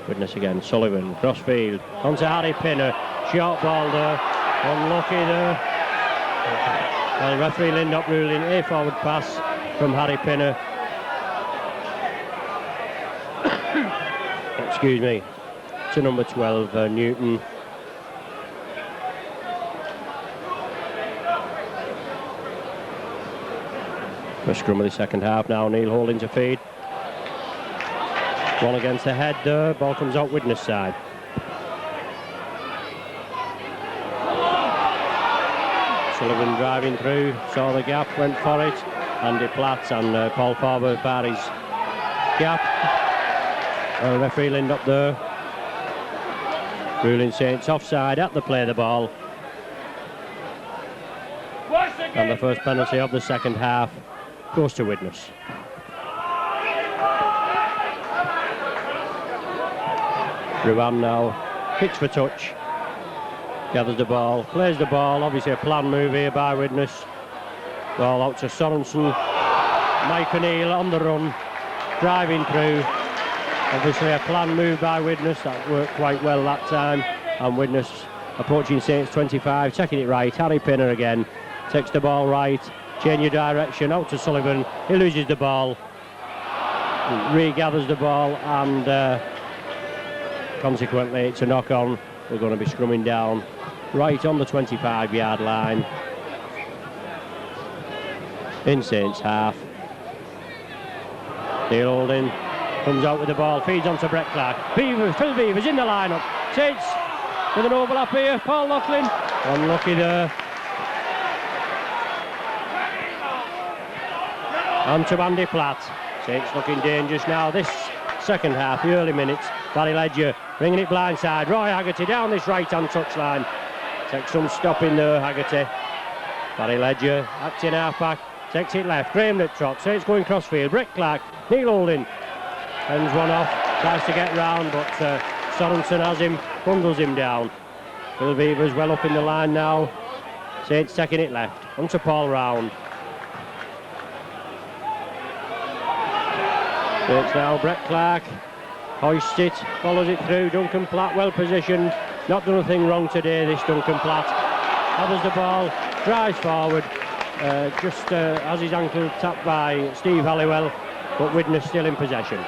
Widnes again, Sullivan, crossfield, onto Harry Pinner, short ball there, unlucky there. Well, referee Lindop ruling a forward pass from Harry Pinner. Excuse me, to number 12, Newton. First scrum of the second half now, Neil Holding to feed. One against the head there, ball comes out Widnes side. Sullivan driving through, saw the gap, went for it. Andy Platt and Paul Farber bar his gap. Referee Lindop there. Ruling Saints offside at the play of the ball. And the first penalty of the second half goes to Widnes. Ruan now kicks for touch. Gathers the ball, plays the ball, obviously a planned move here by Widnes. Ball out to Sorensen. Mike O'Neill on the run, driving through. Obviously a planned move by Widnes, that worked quite well that time. And Widnes approaching Saints 25, taking it right. Harry Pinner again, takes the ball right, change of direction, out to Sullivan. He loses the ball, regathers the ball, and consequently it's a knock-on. We're going to be scrumming down right on the 25-yard line in Saints half. Neil Holding comes out with the ball, feeds on to Brett Clark. Phil Beavers in the lineup. Saints with an overlap here. Paul Loughlin, unlucky there. On to Andy Platt. Saints looking dangerous now. This second half, the early minutes. Barry Ledger bringing it blindside. Roy Haggerty down this right-hand touchline. Takes some stopping there, Haggerty. Barry Ledger acting half-back. Takes it left. Graham Liptrot. Saints going crossfield. Brett Clark. Neil Holding. Ends one off. Tries to get round, but Sorensen has him. Bundles him down. Phil Beavers well up in the line now. Saints taking it left. Onto Paul Round. It's now Brett Clark. Hoists it, follows it through. Duncan Platt well positioned. Not done a thing wrong today, this Duncan Platt. Gathers the ball, drives forward. Just has his ankle tapped by Steve Halliwell, but Widnes still in possession.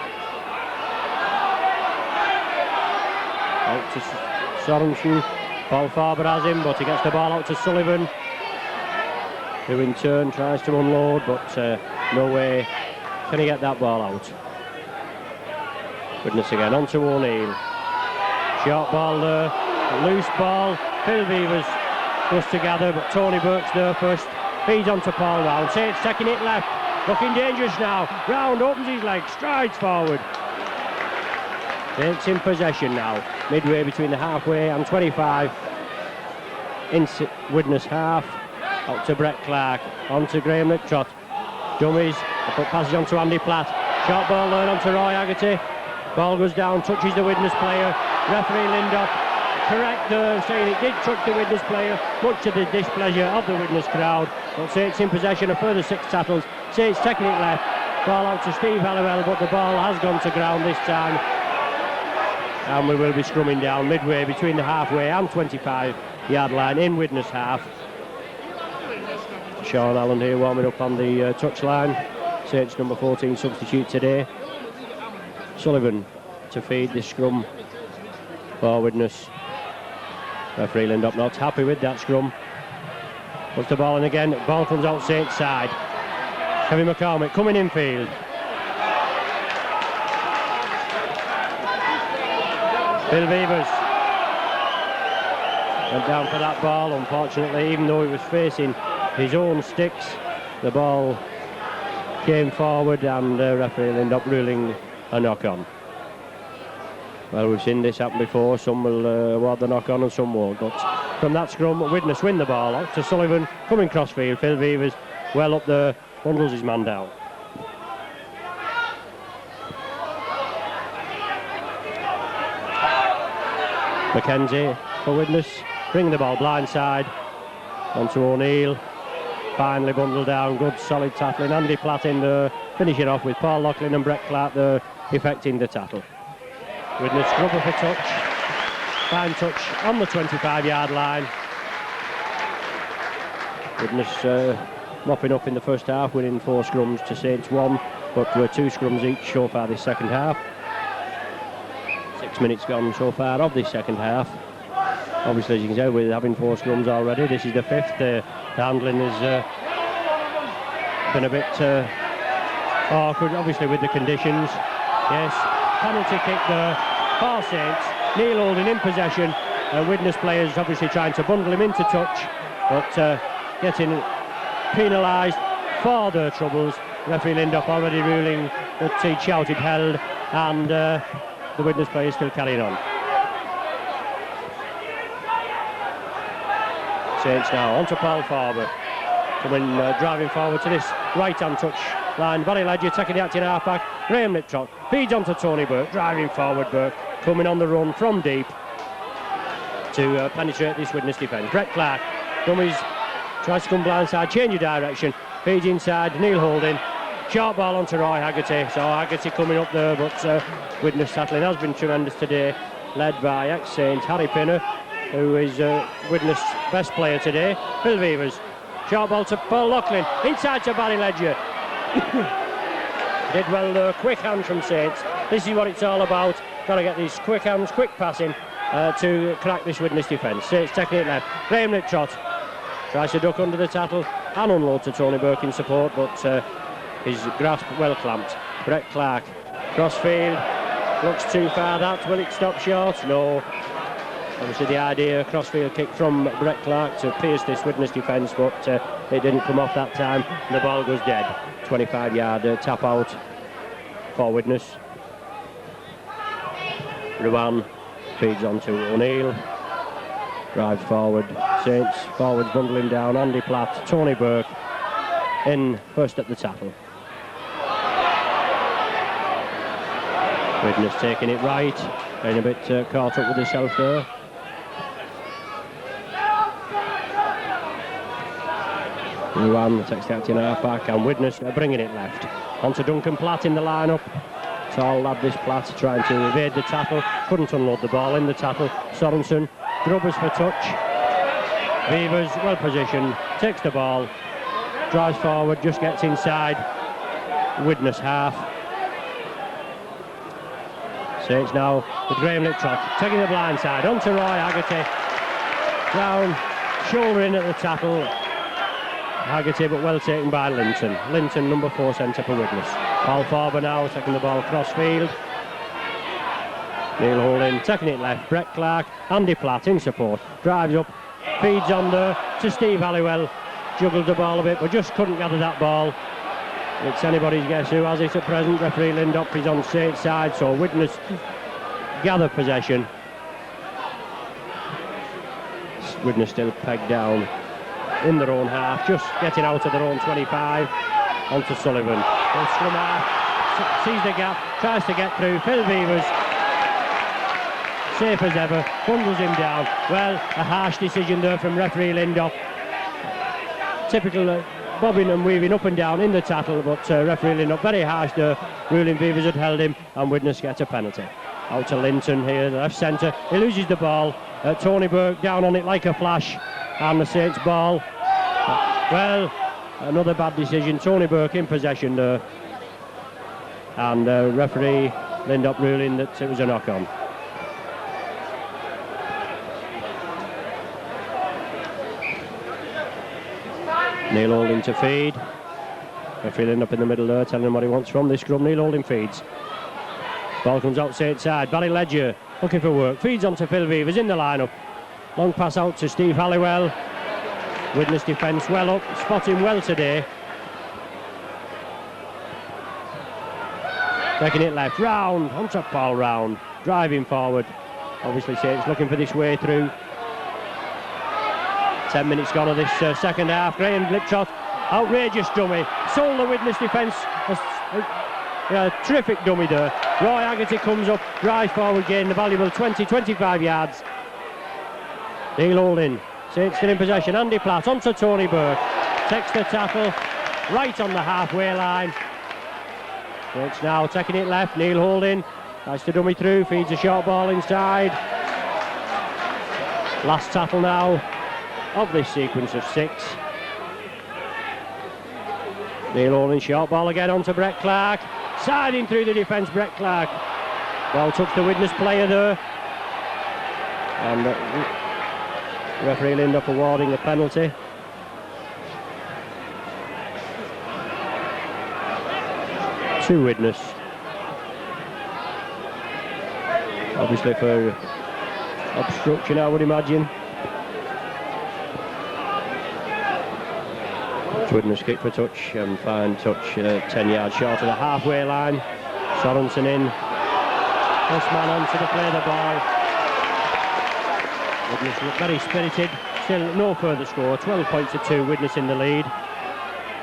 Out to Sorensen. Paul Farber has him, but he gets the ball out to Sullivan, who in turn tries to unload, but no way can he get that ball out. Widnes again, on to O'Neill. Short ball there, a loose ball. Phil Beavers goes to gather, but Tony Burke's there first. Feeds on to Paul Round. Saints taking it left. looking dangerous now. Round, opens his legs, strides forward. Saints in possession now, midway between the halfway and 25. In Widnes half, out to Brett Clark, on to Graham Liptrot. Dummies, put passes on to Andy Platt. Short ball there on to Roy Haggerty. Ball goes down, touches the Widnes player. Referee Lindop, correct there, saying it did touch the Widnes player, much to the displeasure of the Widnes crowd. But Saints in possession, a further 6 tackles. Saints taking it left. Ball out to Steve Halliwell, but the ball has gone to ground this time. And we will be scrumming down midway between the halfway and 25-yard line in Widnes half. Sean Allen here warming up on the touchline. Saints number 14 substitute today. Sullivan to feed this scrum for Widnes. Referee Lindop not happy with that scrum. Puts the ball in again. Ball comes out Saints side. Kevin McCormick coming in field. Bill Beavers went down for that ball, unfortunately, even though he was facing his own sticks. The ball came forward and referee Lindop ruling a knock-on. Well, we've seen this happen before. Some will award the knock-on and some won't. But from that scrum, Widnes win the ball out to Sullivan, coming crossfield. Phil Beavers well up there, bundles his man down. Mackenzie for Widnes, bring the ball blindside onto O'Neill. Finally bundled down, good solid tackling. Andy Platt in there, finishing off with Paul Loughlin and Brett Clark there, effecting the tackle. Widnes scrub up a touch, fine touch on the 25-yard line. Widnes mopping up in the first half, winning 4 scrums to Saints 1, but we're 2 scrums each so far this second half. 6 minutes gone so far of this second half. Obviously, as you can tell, we're having 4 scrums already. This is the 5th. The handling has been a bit awkward, obviously, with the conditions. Yes, penalty kick there for Saints. Neil Holding in possession. Widnes players obviously trying to bundle him into touch, but getting penalised for their troubles. Referee Lindop already ruling that he shouted held, and the Widnes players still carrying on. Saints now on to Paul Farber, coming driving forward to this right-hand touch line. Barry Ledger taking the acting half-back. Graham Liptrot feeds on to Tony Burke, driving forward. Burke coming on the run from deep to penetrate this Widnes defence. Brett Clark, dummies, tries to come blindside, change of direction, feeds inside, Neil Holding. Short ball onto Roy Haggerty, so Haggerty coming up there, but Widnes tackling has been tremendous today, led by ex-Saint Harry Pinner, who is Widnes' best player today. Phil Beavers, short ball to Paul Loughlin, inside to Barry Ledger. Did well there, quick hands from Saints. This is what it's all about, got to get these quick hands, quick passing to crack this Widnes defence. Saints taking it left, Graham Liptrot tries to duck under the tackle and unload to Tony Burke in support, but his grasp well clamped. Brett Clark, crossfield, looks too far out, will it stop short? No. Obviously the idea, crossfield kick from Brett Clark to pierce this Widnes defence, but it didn't come off that time. The ball goes dead. 25-yard tap out for Widnes. Ruan feeds on to O'Neill. Drives forward. Saints forwards bundling down. Andy Platt, Tony Burke in first at the tackle. Widnes taking it right, getting a bit caught up with himself there. Ruan takes the acting half-back, and Widnes bringing it left. On to Duncan Platt in the line-up. Tall lad this Platt, trying to evade the tackle. Couldn't unload the ball in the tackle. Sorensen, Grubbers for touch. Beavers, well positioned, takes the ball, drives forward, just gets inside Widnes half. Saints now with Graham Liptrot taking the blind side onto Roy Haggerty. Down, shouldering at the tackle. Haggerty, but well taken by Linton. Linton, number 4 centre for Widnes. Paul Farber now taking the ball crossfield. Neil Holding taking it left. Brett Clark, Andy Platt in support. Drives up, feeds on there to Steve Halliwell. Juggled the ball a bit, but just couldn't gather that ball. It's anybody's guess who has it at present. Referee Lindop is on Saints' side, so Widnes gather possession. Widnes still pegged down in their own half, just getting out of their own 25. Onto Sullivan. Scrum half, sees the gap, tries to get through. Phil Beavers, safe as ever, bundles him down. Well, a harsh decision there from referee Lindop. Typical bobbing and weaving up and down in the tackle, but referee Lindop very harsh there, ruling Beavers had held him, and Widnes gets a penalty. Out to Linton here, the left centre. He loses the ball. Tony Burke down on it like a flash, and the Saints ball. Well, another bad decision. Tony Burke in possession there, and referee Lindop ruling that it was a knock-on. Neil Holding to feed. Referee Lindop in the middle there, telling him what he wants from this scrum. Neil Holding feeds. Ball comes out Saints side. Barry Ledger looking for work. Feeds on to Phil Beavers in the lineup. Long pass out to Steve Halliwell. Widnes defence well up, spotting well today. Taking it left, round, onto Paul Round, driving forward. Obviously Saints looking for this way through. 10 minutes gone of this second half. Graham Liptrot, outrageous dummy. Sold the Widnes defence. A terrific dummy there. Roy Haggerty comes up, drives forward, gaining the valuable 20-25 yards. Neil Holding. Saints still in possession. Andy Platt onto Tony Burke. Takes the tackle right on the halfway line. Saints now taking it left. Neil Holding tries to dummy through. Feeds a short ball inside. Last tackle now of this sequence of 6. Neil Holding, short ball again onto Brett Clark. Siding through the defence, Brett Clark. Ball took the Widnes player there. And referee Lindop awarding a penalty. To Widnes. Obviously for obstruction, I would imagine. Widnes kick for touch and fine touch, 10 yards short of the halfway line. Sorensen in. First man on to play the ball. Widnes look very spirited. Still no further score. 12 points to 2. Widnes in the lead.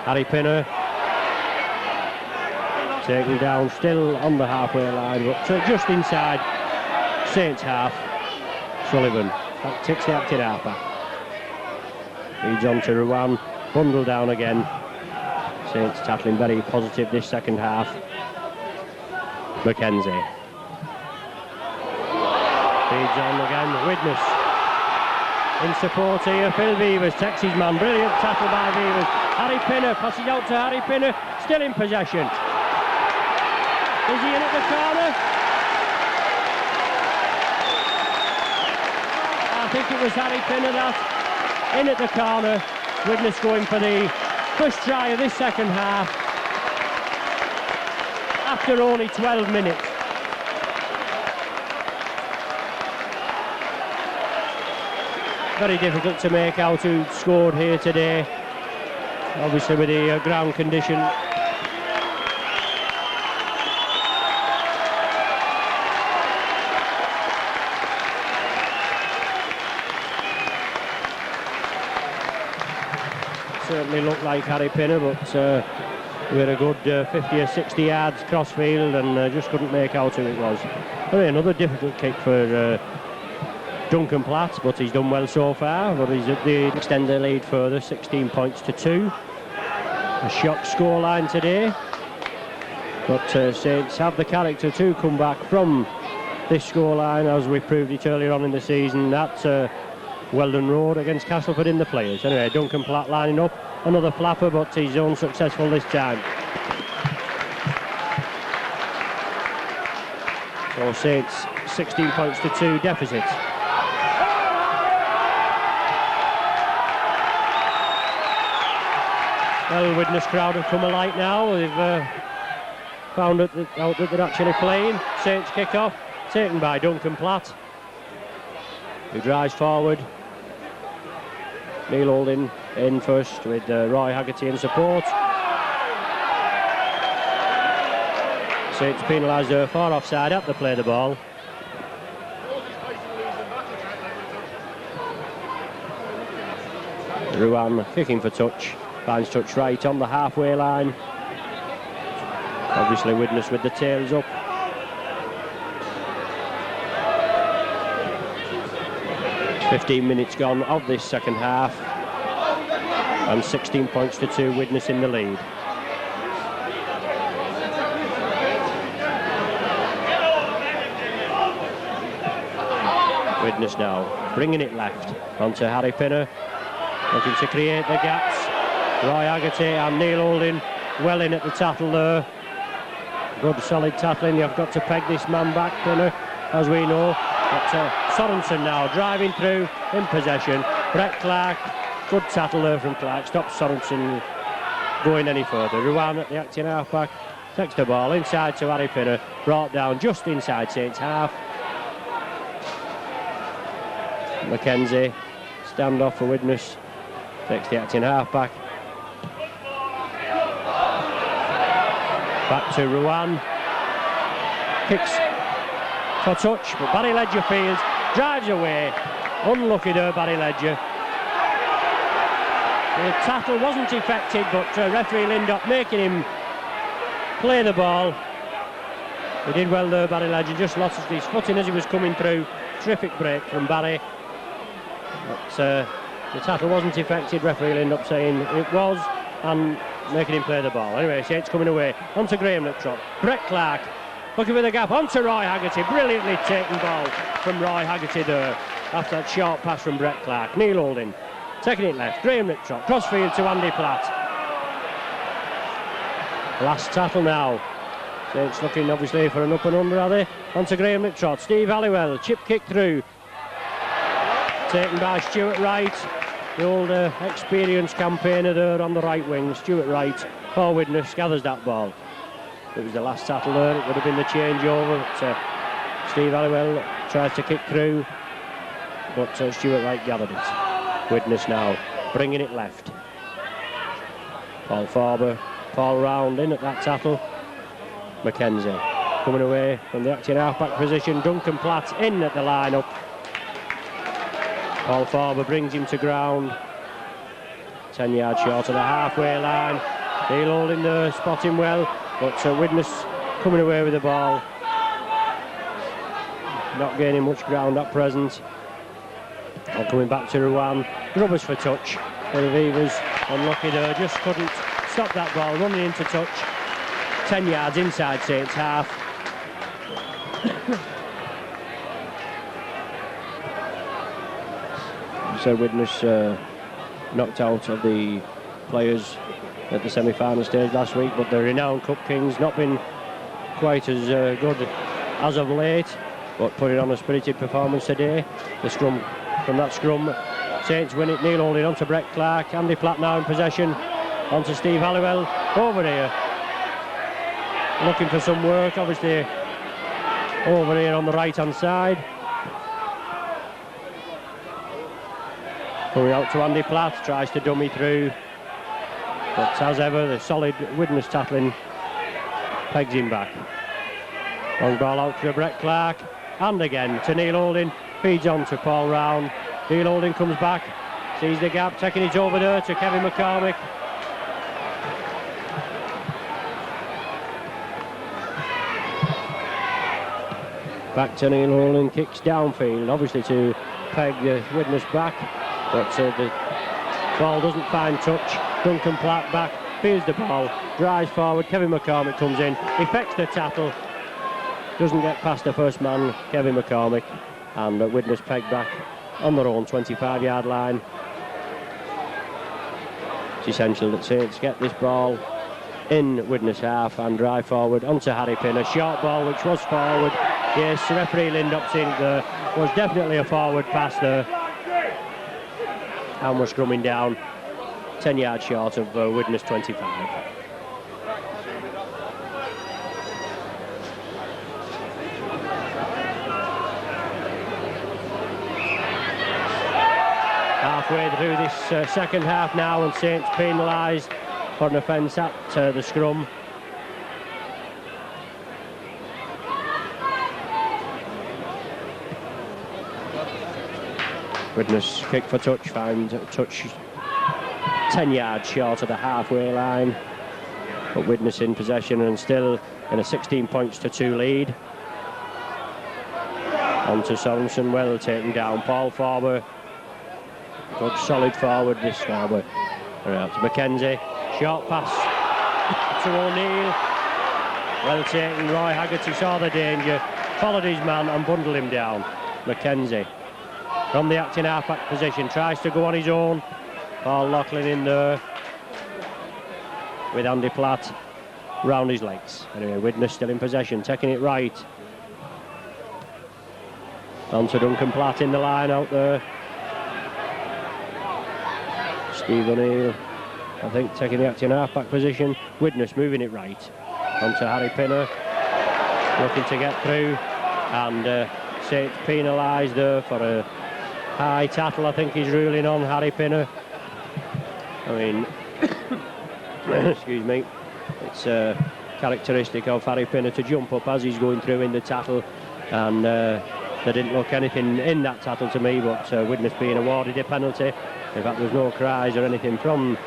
Harry Pinner taken down, still on the halfway line, but just inside Saints half. Sullivan takes the acting half back. Leads on to Ruan. Bundle down again. Saints tackling very positive this second half. Mackenzie. Feeds on again. Widnes. In support here. Phil Beavers takes his man. Brilliant tackle by Beavers. Harry Pinner passes out to Harry Pinner. Still in possession. Is he in at the corner? I think it was Harry Pinner that. In at the corner. Widnes going for the first try of this second half after only 12 minutes. Very difficult to make out who scored here today, obviously with the ground condition. Certainly looked like Harry Pinner, but we had a good 50 or 60 yards crossfield and just couldn't make out who it was. Another difficult kick for Duncan Platt, but he's done well so far. But he's at the extend their lead further, 16 points to 2. A shock scoreline today, but Saints have the character to come back from this scoreline, as we proved it earlier on in the season. That's Weldon Road against Castleford in the players. Anyway, Duncan Platt lining up, another flapper, but he's unsuccessful this time. So Saints 16 points to 2 deficit. Well, Widnes crowd have come alight now. They've found out that they're actually playing. Saints kick off, taken by Duncan Platt, who drives forward. Neil Holding in first with Roy Haggerty in support. Saints penalised her far offside at the play the ball. Ruan kicking for touch, finds touch right on the halfway line. Obviously Widnes with the tails up. It's 15 minutes gone of this second half, and 16 points to 2, Widnes in the lead. Widnes now bringing it left onto Harry Pinner, looking to create the gaps. Roy Haggerty and Neil Holding well in at the tackle there. Good solid tackling. You've got to peg this man back, Pinner, as we know. But Sorensen now driving through in possession. Brett Clark, good tackle there from Clark, stops Sorensen going any further. Ruan at the acting halfback takes the ball inside to Harry Pinner, brought down just inside Saints half. Mackenzie, stand off for Widnes, takes the acting halfback. Back to Ruan, kicks for touch, but Barry Ledger fields, drives away. Unlucky there, Barry Ledger. The tackle wasn't effective, but referee Lindop making him play the ball. He did well there, Barry Ledger, just lost his footing as he was coming through. Terrific break from Barry. But the tackle wasn't effective, referee Lindop saying it was, and making him play the ball. Anyway, Saints coming away, onto Graham Liptrot. Brett Clark looking for the gap, onto Roy Haggerty. Brilliantly taken ball from Roy Haggerty there after that short pass from Brett Clark. Neil Holding taking it left, Graham Liptrot, crossfield to Andy Platt. Last tackle now. Saints looking obviously for an up and under, are they? Onto Graham Liptrot, Steve Halliwell, chip kick through. Taken by Stuart Wright, the older experienced campaigner there on the right wing. Stuart Wright, for Widnes, gathers that ball. It was the last tackle there, it would have been the changeover. Steve Halliwell tries to kick through, but Stuart Wright gathered it. Widnes now bringing it left. Paul Farber, Paul Round in at that tackle. Mackenzie coming away from the acting halfback position. Duncan Platt in at the line-up. Paul Farber brings him to ground. 10 yards short of the halfway line. Neil Holding there, spotting well, but Widnes coming away with the ball. Not gaining much ground at present. And coming back to Ruan. Grubbers for touch. The Beavers unlucky there, just couldn't stop that ball running into touch. 10 yards inside Saints half. So Widnes knocked out of the players at the semi-final stage last week, but the renowned Cup Kings not been quite as good as of late, but putting on a spirited performance today. The scrum, from that scrum, Saints win it. Neil Holding onto Brett Clark. Andy Platt now in possession. Onto Steve Halliwell. Over here. Looking for some work, obviously over here on the right-hand side. Coming out to Andy Platt, tries to dummy through. But as ever, the solid Widnes tackling pegs him back. Long ball out to Brett Clark. And again to Neil Holding. Feeds on to Paul Round. Neil Holding comes back, sees the gap, taking it over there to Kevin McCormick. Back to Neil Holding, kicks downfield, obviously to peg the Widnes back, but the ball doesn't find touch. Duncan Platt back, feels the ball, drives forward, Kevin McCormick comes in, effects the tackle, doesn't get past the first man, Kevin McCormick, and Widnes pegged back on their own 25-yard line. It's essential that Saints get this ball in Widnes half and drive forward onto Harry Pinner. Short ball which was forward. Yes, referee Lindop seen it there. Was definitely a forward pass there. And we're scrumming down 10 yards short of Widnes 25. Halfway through this second half now, and Saints penalised for an offence at the scrum. Widnes kick for touch, finds touch 10 yards short of the halfway line. But Widnes in possession and still in a 16 points to 2 lead. On to Sorensen, well taken down. Paul forward. Good solid forward this forward. Out to McKenzie. Short pass to O'Neill. Well taken. Roy Haggerty saw the danger, followed his man and bundled him down. McKenzie from the acting half-back position tries to go on his own. Paul Loughlin in there with Andy Platt round his legs. Anyway, Widnes still in possession, taking it right. On to Duncan Platt in the line out there. Steve O'Neill, I think, taking the acting half-back position. Widnes moving it right. On to Harry Pinner, looking to get through. And Saints penalised there for a high tackle, I think he's ruling on Harry Pinner. I mean, excuse me, it's characteristic of Harry Pinner to jump up as he's going through in the tackle, and there didn't look anything in that tackle to me, but Widnes being awarded a penalty. In fact, there's no cries or anything from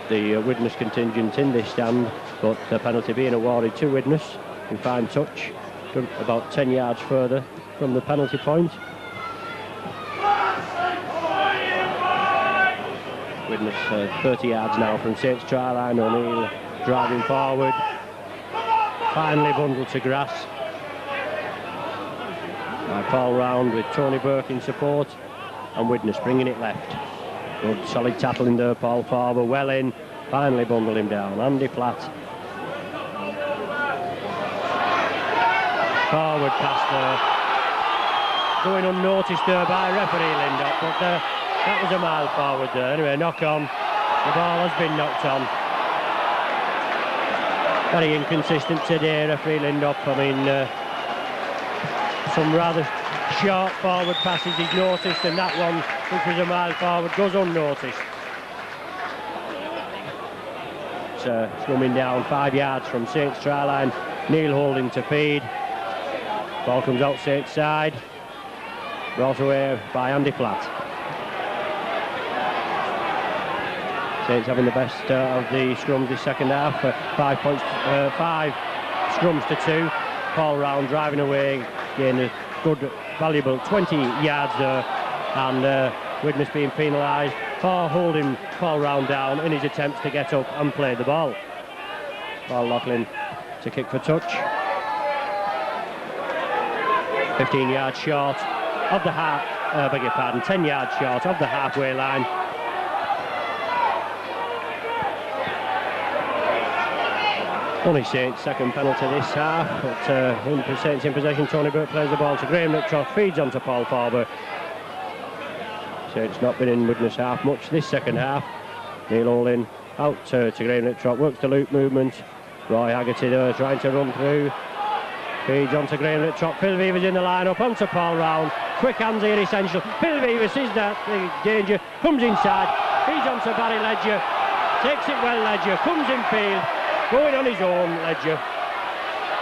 the Widnes contingent in this stand, but the penalty being awarded to Widnes in fine touch, about 10 yards further from the penalty point. Widnes 30 yards now from Saints try line. O'Neill driving forward, finally bundled to grass by Paul Round with Tony Burke in support, and Widnes bringing it left. Good solid tackle in there. Paul Farber well in, finally bundled him down. Andy Platt forward pass there, going unnoticed there by referee Lindop, but that was a mile forward there. Anyway, knock on. The ball has been knocked on. Very inconsistent today, referee Lindop. I mean, some rather short forward passes he's noticed, and that one, which was a mile forward, goes unnoticed. It's swimming down 5 yards from Saints try line. Neil holding to feed. Ball comes out Saints side. Brought away by Andy Platt. Saints having the best of the scrums this second half. 5 points, 5 scrums to 2. Paul Round driving away, getting a good, valuable 20 yards there, and Widnes being penalised for holding Paul Round down in his attempts to get up and play the ball. Paul Loughlin to kick for touch. 15 yards short of the half, 10 yards short of the halfway line. Only Saints' second penalty this half, but Saints in possession. Tony Burke plays the ball to Graham Liptrot, feeds on to Paul Farber. Saints not been in Widnes half much this second half. Neil Olin out to Graham Liptrot, works the loop movement. Roy Haggerty there trying to run through. Feeds on to Graham Liptrot. Phil Vivers in the line-up, on to Paul Round. Quick hands here essential. Phil Vivers sees that danger, comes inside. Feeds on to Barry Ledger. Takes it well, Ledger. Comes in field. Going on his own, Ledger.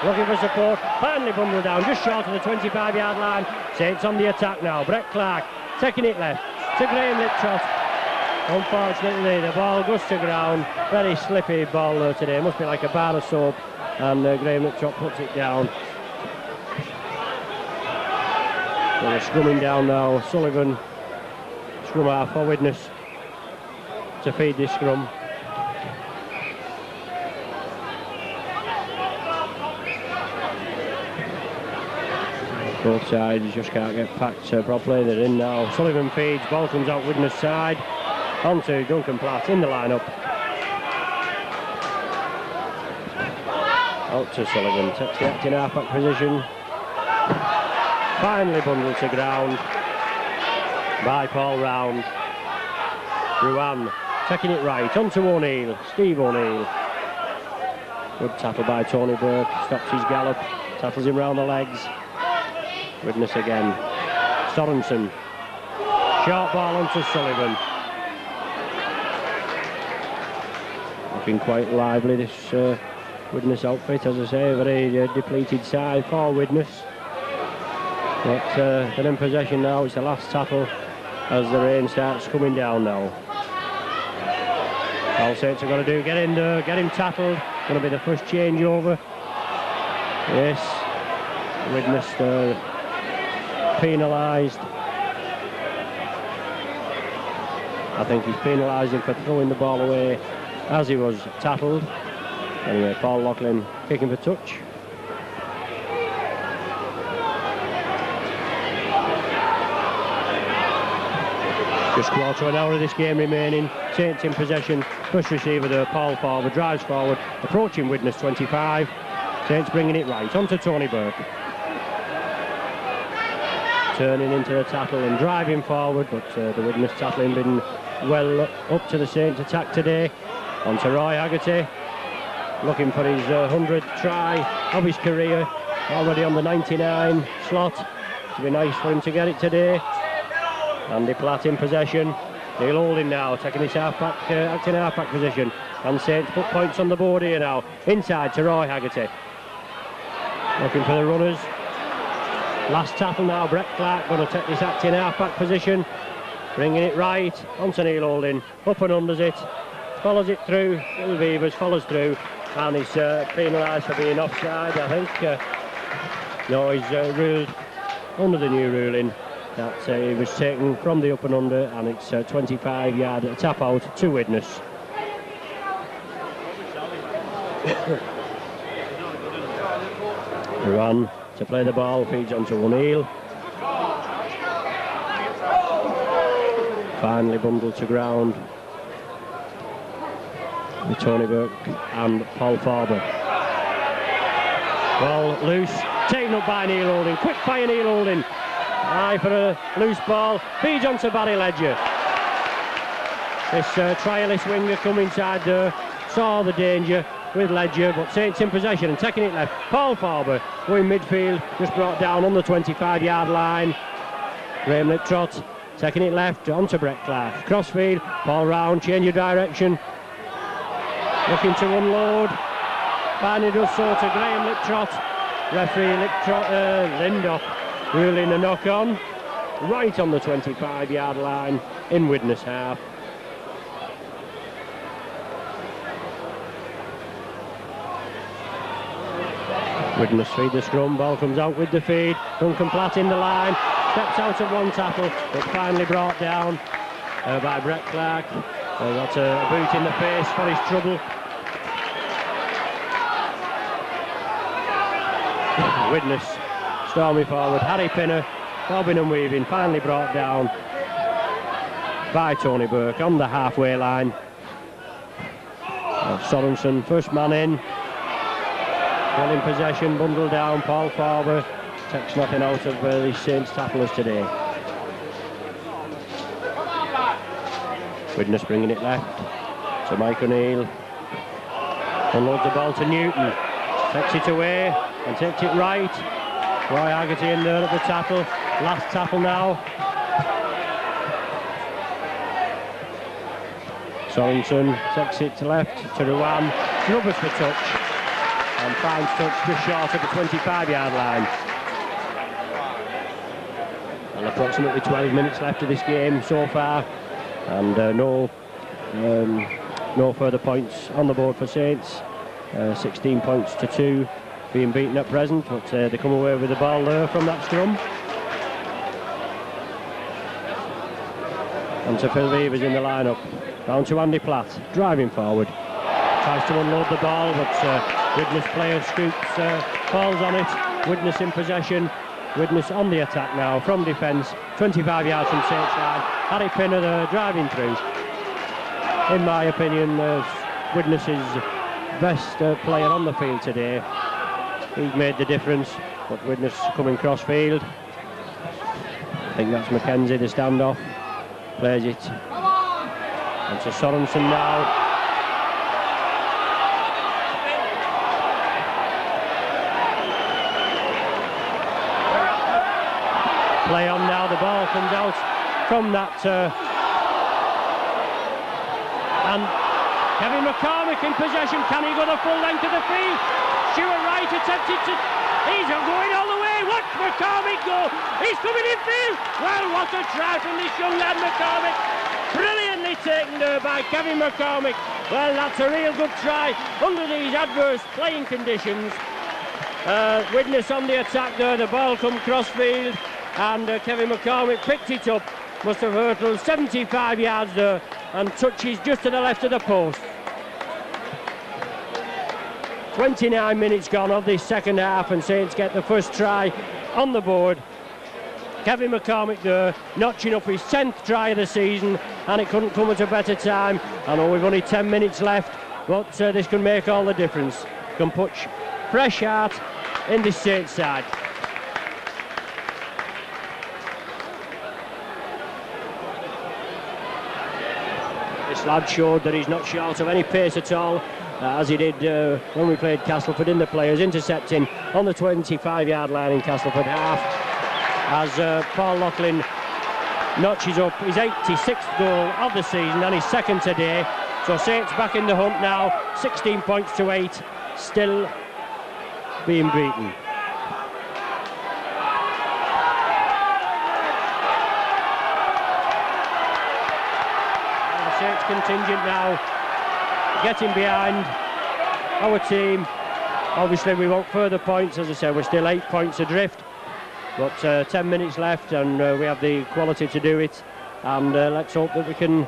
Looking for support. Finally bundled down just short of the 25-yard line. Saints on the attack now. Brett Clark taking it left to Graham Liptrot. Unfortunately, the ball goes to ground. Very slippy ball there today. Must be like a bar of soap. And Graham Liptrot puts it down. They're scrumming down now. Sullivan, scrum half for Widnes to feed this scrum. Both sides just can't get packed properly. They're in now. Sullivan feeds, ball comes out Widnes side. On to Duncan Platt in the line-up. Out to Sullivan, takes the acting half-back position. Finally bundled to ground by Paul Round. Ruan taking it right, on to O'Neill, Steve O'Neill. Good tackle by Tony Burke, stops his gallop, tackles him round the legs. Widnes again. Sorensen. Short ball onto Sullivan. Looking quite lively, this Widnes outfit, as I say, a very depleted side for Widnes. But they're in possession now, it's the last tackle as the rain starts coming down now. All Saints are going to do, get in there, get him tackled. Going to be the first changeover. Yes, witnessed penalised. I think he's penalised him for throwing the ball away as he was tackled. Anyway, Paul Loughlin kicking for touch. Just quarter of an hour of this game remaining. Saints in possession. First receiver there, Paul Farber, drives forward, approaching Widnes 25. Saints bringing it right onto Tony Burke. Turning into the tackle and driving forward, but the Widnes tackling been well up to the Saints attack today. Onto Roy Haggerty, looking for his 100th try of his career, already on the 99 slot. It'd be nice for him to get it today. Andy Platt in possession. Neil Holding now taking his half-back, acting half-back position. And Saints put points on the board here now. Inside to Roy Haggerty. Looking for the runners. Last tackle now, Brett Clark going to take this acting half-back position. Bringing it right onto Neil Holding. Up and unders it. Follows it through. Will Beavers follows through. And he's penalised for being offside, I think. No, he's ruled under the new ruling that he was taken from the up and under, and it's 25-yard tap out to Widnes. Run to play the ball, feeds onto O'Neill. Finally bundled to ground with Tony Burke and Paul Farber. Ball loose, taken up by Neil Holding. Quick fire Neil Holding. Eye for a loose ball, feeds onto Barry Ledger. This trialist winger come inside there, saw the danger with Ledger, but Saints in possession and taking it left. Paul Farber going midfield, just brought down on the 25-yard line. Graham Liptrot taking it left onto Brett Clark. Crossfield, ball round, change of direction. Looking to unload. Finally does so to Graham Liptrot. Referee Lindop ruling a knock-on right on the 25-yard line in Widnes half. Widnes feed the scrum, ball comes out with the feed. Duncan Platt in the line, steps out of one tackle, but finally brought down by Brett Clark. Got a boot in the face for his trouble. Widnes storming forward, Harry Pinner, bobbing and weaving, finally brought down by Tony Burke on the halfway line. Sorensen, first man in, well in possession, bundled down. Paul Farber takes nothing out of these Saints tacklers today. Widnes bringing it left to Mike O'Neill. Unloads the ball to Newton, takes it away and takes it right. Roy Haggerty in there at the tackle. Last tackle now. Sorensen takes it to left to Ruan. Rubbers for touch. And finds touch just short of the 25-yard line. And approximately 12 minutes left of this game so far. And no further points on the board for Saints. 16 points to 2. Being beaten at present, but they come away with the ball there from that scrum. And to Phil Beavers in the lineup. Down to Andy Platt, driving forward. Tries to unload the ball, but Widnes player scoops, falls on it. Widnes in possession. Widnes on the attack now from defence. 25 yards from Saints line. Harry Pinner there driving through. In my opinion, Widnes' best player on the field today. He's made the difference, but Widnes coming cross field. I think that's Mackenzie, the standoff. Plays it. And to Sorensen now. Play on now, the ball comes out from that. And Kevin McCormick in possession. Can he go the full length of the field? Stuart Wright attempted to... He's going all the way. Watch McCormick go. He's coming in field. Well, what a try from this young lad, McCormick. Brilliantly taken there by Kevin McCormick. Well, that's a real good try under these adverse playing conditions. Widnes on the attack there. The ball come crossfield, and Kevin McCormick picked it up. Must have hurtled 75 yards there and touches just to the left of the post. 29 minutes gone of this second half, and Saints get the first try on the board. Kevin McCormick there, notching up his 10th try of the season, and it couldn't come at a better time. I know we've only 10 minutes left, but this can make all the difference. Can put fresh heart in this Saints side. This lad showed that he's not short of any pace at all, as he did when we played Castleford in the players, intercepting on the 25-yard line in Castleford half, as Paul Loughlin notches up his 86th goal of the season and his second today. So Saints back in the hunt now, 16 points to 8, still being beaten. The Saints contingent now getting behind our team. Obviously we want further points. As I said, we're still 8 points adrift, but 10 minutes left, and we have the quality to do it, and let's hope that we can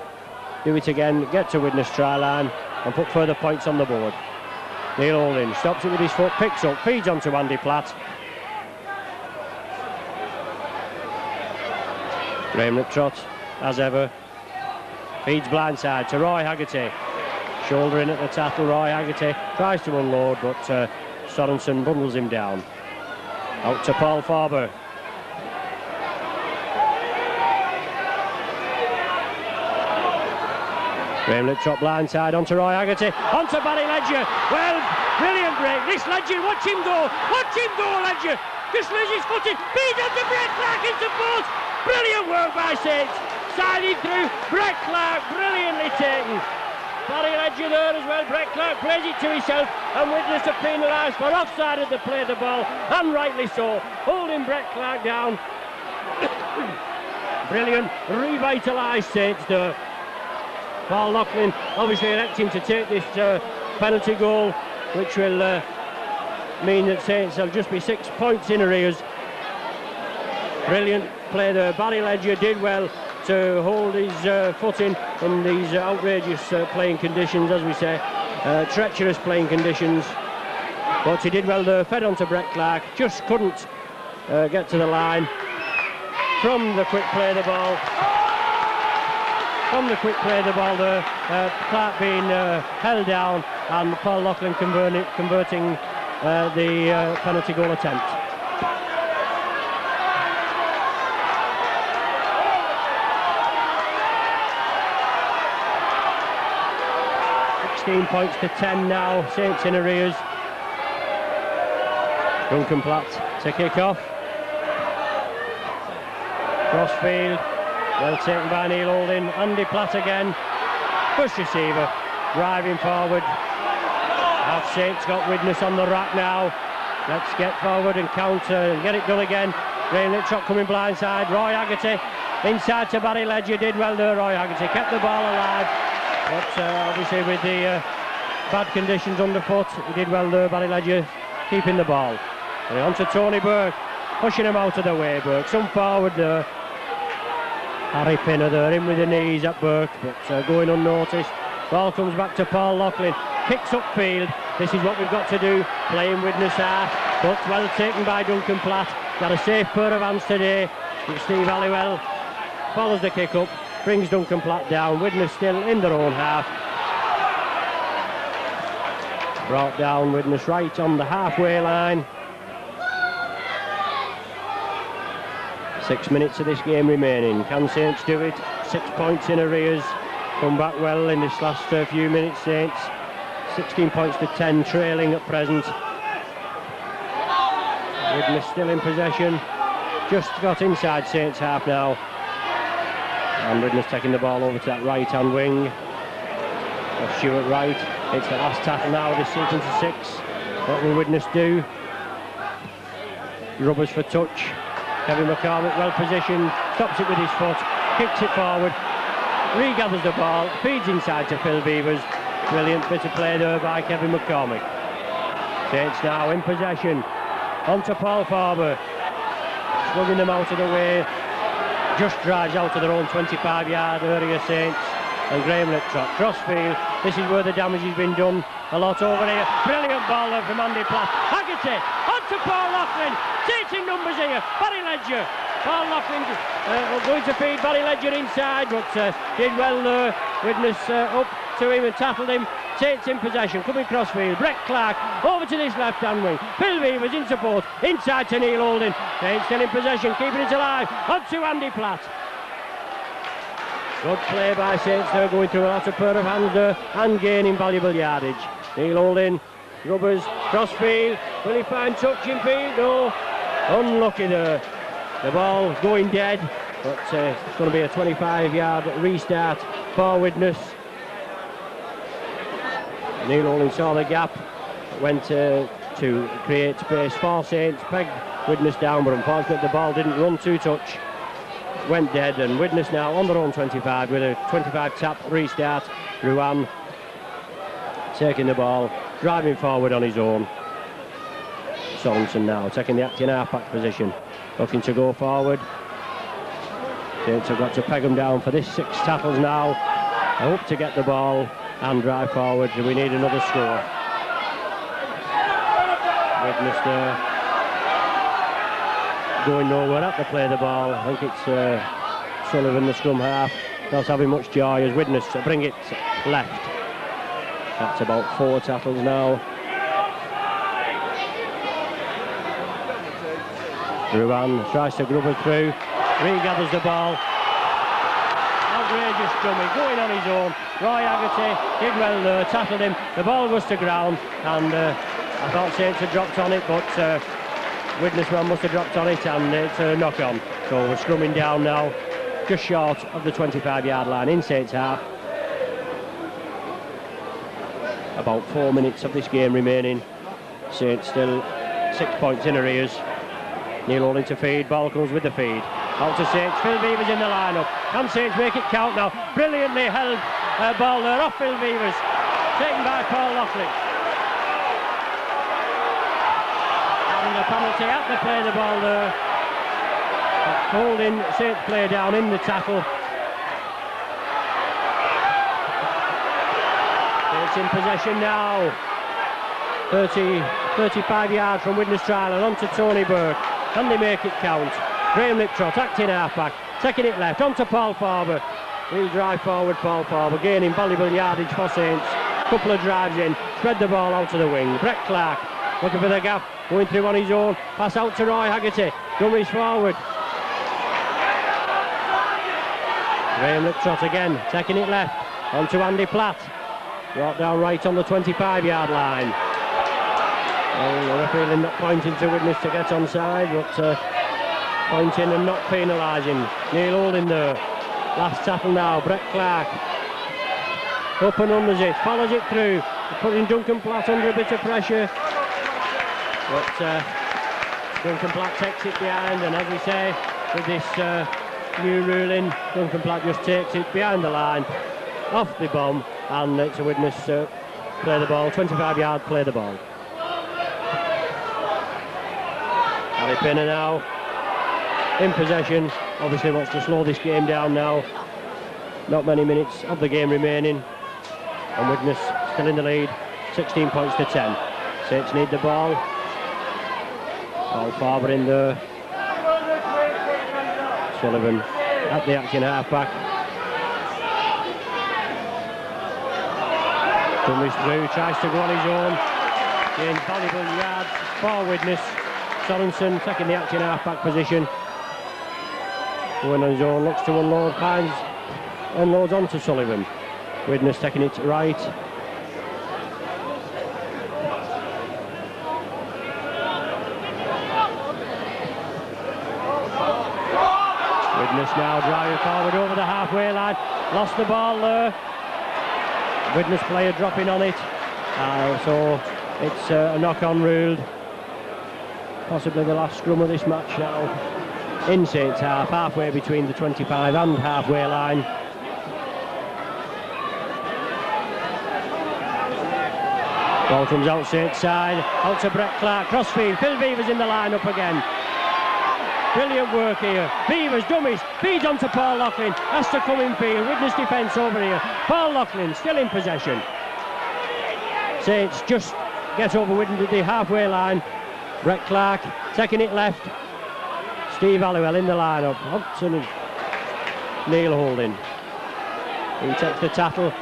do it again, get to Widnes try line and put further points on the board. Neil Holding stops it with his foot, picks up, feeds onto Andy Platt. Graham Liptrot, as ever, feeds blindside to Roy Haggerty. Shouldering at the tackle, Roy Haggerty tries to unload, but Sorensen bundles him down. Out to Paul Farber. Graham Liptrot blindside onto Roy Haggerty, onto Barry Ledger. Well, brilliant break. This Ledger, watch him go, Ledger. Just loses his footing. Feeds onto Brett Clark into post. Brilliant work by Saints. Siding through, Brett Clark, brilliantly taken. Barry Ledger there as well. Brett Clark plays it to himself, and Widnes are penalised for offside at the play of the ball, and rightly so, holding Brett Clark down. Brilliant, revitalised Saints there. Paul Loughlin obviously electing to take this penalty goal, which will mean that Saints will just be 6 points in arrears. Brilliant play there. Barry Ledger did well to hold his footing in these outrageous playing conditions, as we say, treacherous playing conditions. But he did well there, fed on to Brett Clark, just couldn't get to the line. From the quick play of the ball, there, Clark being held down, and Paul Loughlin converting the penalty goal attempt. 16 points to 10 now, Saints in arrears. Duncan Platt to kick off. Crossfield, well taken by Neil Holding. Andy Platt again. First receiver, driving forward. Have Saints got Widnes on the rack now. Let's get forward and counter and get it done again. Graham Liptrot coming blindside. Roy Haggerty inside to Barry Ledger. Did well there, Roy Haggerty. Kept the ball alive. But obviously with the bad conditions underfoot, he did well there, Barry Ledger, keeping the ball. And on to Tony Burke, pushing him out of the way, Burke. Some forward there. Harry Pinner there, in with the knees at Burke, but going unnoticed. Ball comes back to Paul Loughlin, kicks upfield. This is what we've got to do, playing Widnes half, but well taken by Duncan Platt. Got a safe pair of hands today. Steve Halliwell follows the kick up, brings Duncan Platt down. Widnes still in their own half. Brought down, Widnes right on the halfway line. 6 minutes of this game remaining. Can Saints do it? 6 points in arrears. Come back well in this last few minutes, Saints. 16 points to 10, trailing at present. Widnes still in possession. Just got inside Saints half now. And Widnes taking the ball over to that right-hand wing of Stuart Wright. It's the last tackle now, this sequence of 6. What will Widnes do? Rubbers for touch. Kevin McCormick well positioned, stops it with his foot, kicks it forward, regathers the ball, feeds inside to Phil Beavers. Brilliant bit of play there by Kevin McCormick. Saints now in possession. On to Paul Farber. Slugging them out of the way. Just drives out of their own 25-yard area, Saints. And Graham Liptrot, crossfield. This is where the damage has been done. A lot over here. Brilliant ball there from Andy Platt. Haggerty on to Paul Laughlin. Taking numbers here. Barry Ledger. Paul Laughlin going to feed Barry Ledger inside, but did well there. Widnes up to him and tackled him. Saints in possession, coming crossfield. Brett Clark over to this left-hand wing. Phil Beavers in support, inside to Neil Holding. Saints still in possession, keeping it alive. On to Andy Platt. Good play by Saints there, going through a lot of pair of hands there and gaining valuable yardage. Neil Holding, Rubbers, crossfield. Will he find touch in field? No. Unlucky there. The ball going dead, but it's going to be a 25-yard restart for Widnes. Neil Holding saw the gap, went to create space for Saints, pegged Widnes down, but unfortunately the ball didn't run to touch, went dead, and Widnes now on their own 25 with a 25 tap restart. Ruan taking the ball, driving forward on his own. Sorensen now taking the acting half-back position, looking to go forward. Saints have got to peg them down for this 6 tackles now. I hope to get the ball and drive forward. We need another score. Widnes there going nowhere at the play the ball. I think it's Sullivan, the scrum half, not having much joy as Widnes bring it left. That's about 4 tackles now. Ruan tries to grub it through, regathers the ball. Outrageous dummy, going on his own. Roy Haggerty did well there, tackled him. The ball goes to ground, and I thought Saints had dropped on it, but Widnes man must have dropped on it, and it's a knock-on. So we're scrumming down now, just short of the 25-yard line in Saints half. About 4 minutes of this game remaining. Saints still 6 points in arrears. Neil Holding to feed, ball comes with the feed. Out to Saints, Phil Beavers in the line-up. Can Saints make it count now? Brilliantly held ball there off Phil Beavers. Taken by Paul Laughlin. And a penalty at the play the ball there. Holding Saints player down in the tackle. Saints in possession now. 35 yards from Widnes trial and on to Tony Burke. Can they make it count? Graham Liptrot acting half-back, taking it left, on to Paul Farber. He'll drive forward, Paul Farber, gaining valuable yardage for Saints. Couple of drives in, spread the ball out to the wing. Brett Clark looking for the gap, going through on his own. Pass out to Roy Haggerty, dummies forward. Graham Liptrot again, taking it left, on to Andy Platt. Brought down right on the 25-yard line. Well, the referee not pointing to Widnes to get onside, but pointing and not penalising. Neil Holding there. Last tackle now, Brett Clark. Up and unders it, follows it through, putting Duncan Platt under a bit of pressure. But Duncan Platt takes it behind, and as we say, with this new ruling, Duncan Platt just takes it behind the line, off the bomb, and it's a Widnes play the ball, 25-yard play the ball. Harry Pinner now in possession, obviously wants to slow this game down now. Not many minutes of the game remaining, and Widnes still in the lead, 16 points to 10. Saints need the ball. Paul Farber in there. Sullivan at the action half-back. Dummies through, tries to go on his own. Gains valuable yards for Widnes. Sorensen taking the action half-back position. Going on his own, looks to unload, finds, unloads onto Sullivan. Widnes taking it right. Widnes now driving forward over the halfway line. Lost the ball there. Widnes player dropping on it. So it's a knock-on ruled. possibly the last scrum of this match now. In Saints half, halfway between the 25 and halfway line. Ball comes out Saints side, out to Brett Clark, crossfield, Phil Beaver's in the line-up again. Brilliant work here. Beavers, dummies, feeds on to Paul Loughlin, has to come in field, witness defence over here. Paul Loughlin still in possession. Saints just get over the halfway line. Brett Clark taking it left. Steve Halliwell in the line-up. Hobson and Neil Holding. He takes the tackle.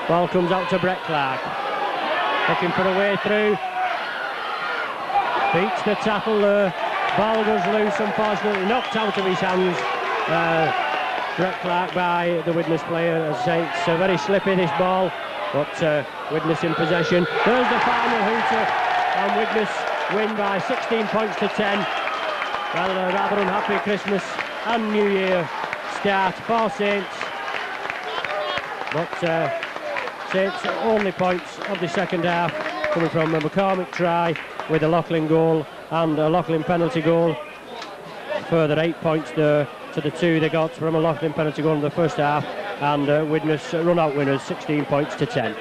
Ball comes out to Brett Clark. Looking for a way through. Beats the tackle there. Ball goes loose, unfortunately, knocked out of his hands. Brett Clark by the Widnes player. As I say, it's very slippy this ball, but Widnes in possession. There's the final hooter, and Widnes win by 16 points to 10. Well, a rather unhappy Christmas and New Year start for Saints. But Saints only points of the second half coming from a McCormick try with a Loughlin goal and a Loughlin penalty goal. Further 8 points there to the 2 they got from a Loughlin penalty goal in the first half, and Widnes run out winners 16 points to 10.